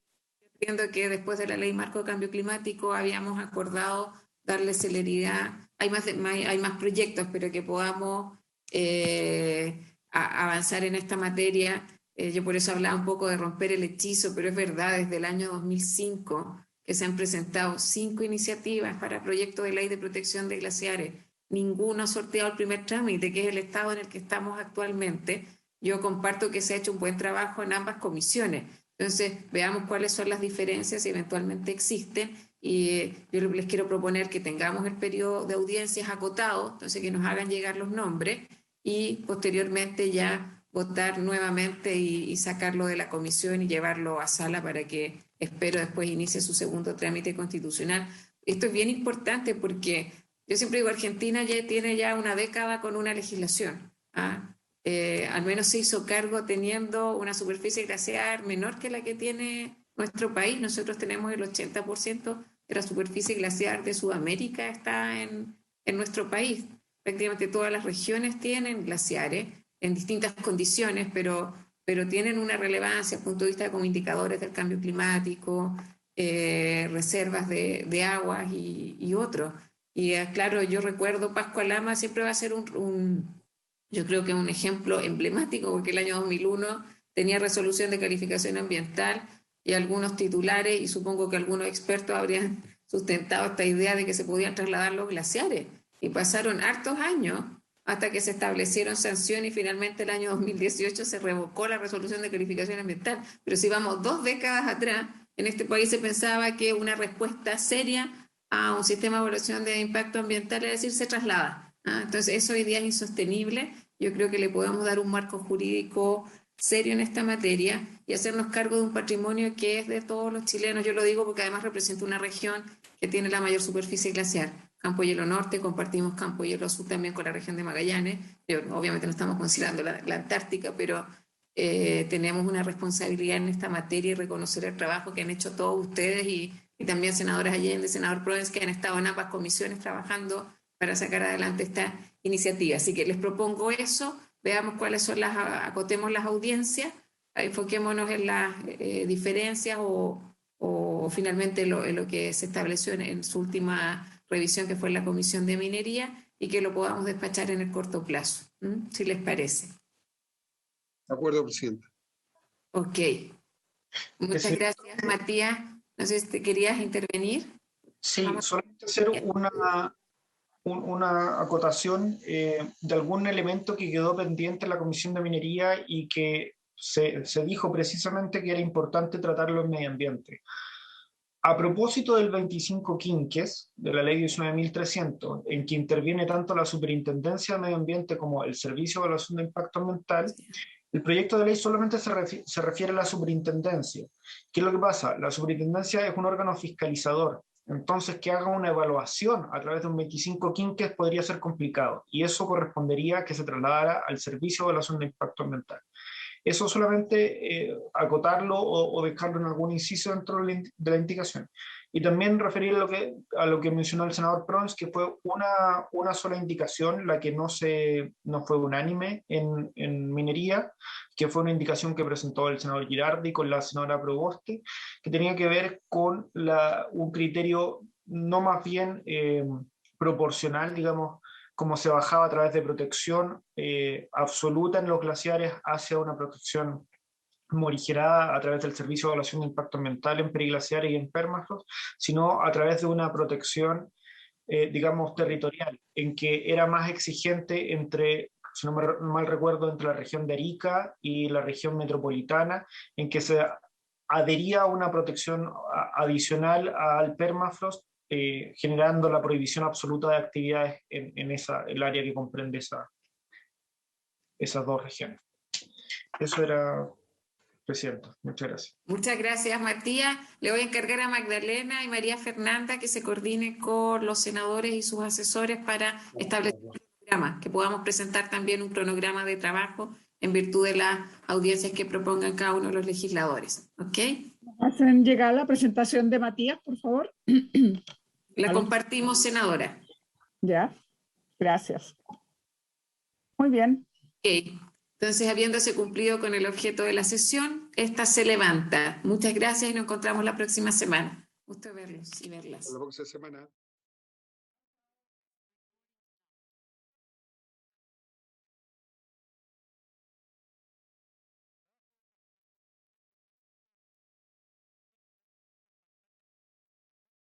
viendo que después de la Ley Marco de Cambio Climático habíamos acordado darle celeridad hay más proyectos, pero que podamos avanzar en esta materia. Yo por eso hablaba un poco de romper el hechizo, pero es verdad, desde el año 2005 que se han presentado 5 iniciativas para proyectos de ley de protección de glaciares. Ninguno ha sorteado el primer trámite, que es el estado en el que estamos actualmente. Yo comparto que se ha hecho un buen trabajo en ambas comisiones. Entonces, veamos cuáles son las diferencias, si eventualmente existen. Y yo les quiero proponer que tengamos el periodo de audiencias acotado, entonces que nos hagan llegar los nombres y posteriormente ya votar nuevamente y sacarlo de la comisión y llevarlo a sala para que, espero, después inicie su segundo trámite constitucional. Esto es bien importante porque yo siempre digo, Argentina ya tiene ya una década con una legislación. Al menos se hizo cargo teniendo una superficie glaciar menor que la que tiene nuestro país. Nosotros tenemos el 80% de la superficie glaciar de Sudamérica está en nuestro país. Prácticamente todas las regiones tienen glaciares en distintas condiciones, pero tienen una relevancia desde el punto de vista como indicadores del cambio climático, reservas de aguas y otros. Y claro, yo recuerdo Pascua Lama siempre va a ser yo creo que un ejemplo emblemático, porque el año 2001 tenía resolución de calificación ambiental y algunos titulares, y supongo que algunos expertos habrían sustentado esta idea de que se podían trasladar los glaciares. Y pasaron hartos años hasta que se establecieron sanciones y finalmente el año 2018 se revocó la resolución de calificación ambiental. Pero si vamos 2 décadas atrás, en este país se pensaba que una respuesta seria a un sistema de evaluación de impacto ambiental, es decir, se traslada. Entonces eso hoy día es insostenible. Yo creo que le podemos dar un marco jurídico serio en esta materia y hacernos cargo de un patrimonio que es de todos los chilenos. Yo lo digo porque además represento una región que tiene la mayor superficie glaciar. Campo Hielo Norte, compartimos Campo Hielo Sur también con la región de Magallanes. Obviamente no estamos considerando la Antártica, pero tenemos una responsabilidad en esta materia y reconocer el trabajo que han hecho todos ustedes y también senadores Allende, senador Proens, que han estado en ambas comisiones trabajando para sacar adelante esta iniciativa. Así que les propongo eso, veamos cuáles son acotemos las audiencias, enfoquémonos en las diferencias o finalmente en lo que se estableció en su última revisión, que fue en la Comisión de Minería, y que lo podamos despachar en el corto plazo, si les parece. De acuerdo, Presidenta. Ok. Muchas gracias, Matías. No sé si te querías intervenir. Sí, solamente hacer una acotación de algún elemento que quedó pendiente en la Comisión de Minería y que se dijo precisamente que era importante tratarlo en medio ambiente. A propósito del 25 quinques de la ley 19.300, en que interviene tanto la Superintendencia de Medio Ambiente como el Servicio de Evaluación de Impacto Ambiental, el proyecto de ley solamente se refiere a la superintendencia. ¿Qué es lo que pasa? La superintendencia es un órgano fiscalizador. Entonces, que haga una evaluación a través de un 25 quinques podría ser complicado, y eso correspondería a que se trasladara al Servicio de Evaluación de Impacto Ambiental. Eso solamente acotarlo o dejarlo en algún inciso dentro de la indicación. Y también referir a lo que mencionó el senador Proens, que fue una sola indicación, la que no fue unánime en minería, que fue una indicación que presentó el senador Girardi con la senadora Proboste, que tenía que ver con un criterio no más bien proporcional, digamos, como se bajaba a través de protección absoluta en los glaciares hacia una protección morigerada a través del Servicio de Evaluación de Impacto Ambiental en periglaciares y en permafrost, sino a través de una protección, digamos, territorial, en que era más exigente entre, si no mal recuerdo, entre la región de Arica y la región metropolitana, en que se adhería a una protección adicional al permafrost, generando la prohibición absoluta de actividades en el área que comprende esas 2 regiones. Eso era, Presidenta. Muchas gracias. Muchas gracias, Matías. Le voy a encargar a Magdalena y María Fernanda que se coordinen con los senadores y sus asesores para establecer un cronograma, que podamos presentar también un cronograma de trabajo en virtud de las audiencias que propongan cada uno de los legisladores. ¿Ok? ¿Hacen llegar la presentación de Matías, por favor? La compartimos, senadora. Ya, gracias. Muy bien. Ok. Entonces, habiéndose cumplido con el objeto de la sesión, esta se levanta. Muchas gracias y nos encontramos la próxima semana. Gusto verlos y verlas. Hasta la próxima semana.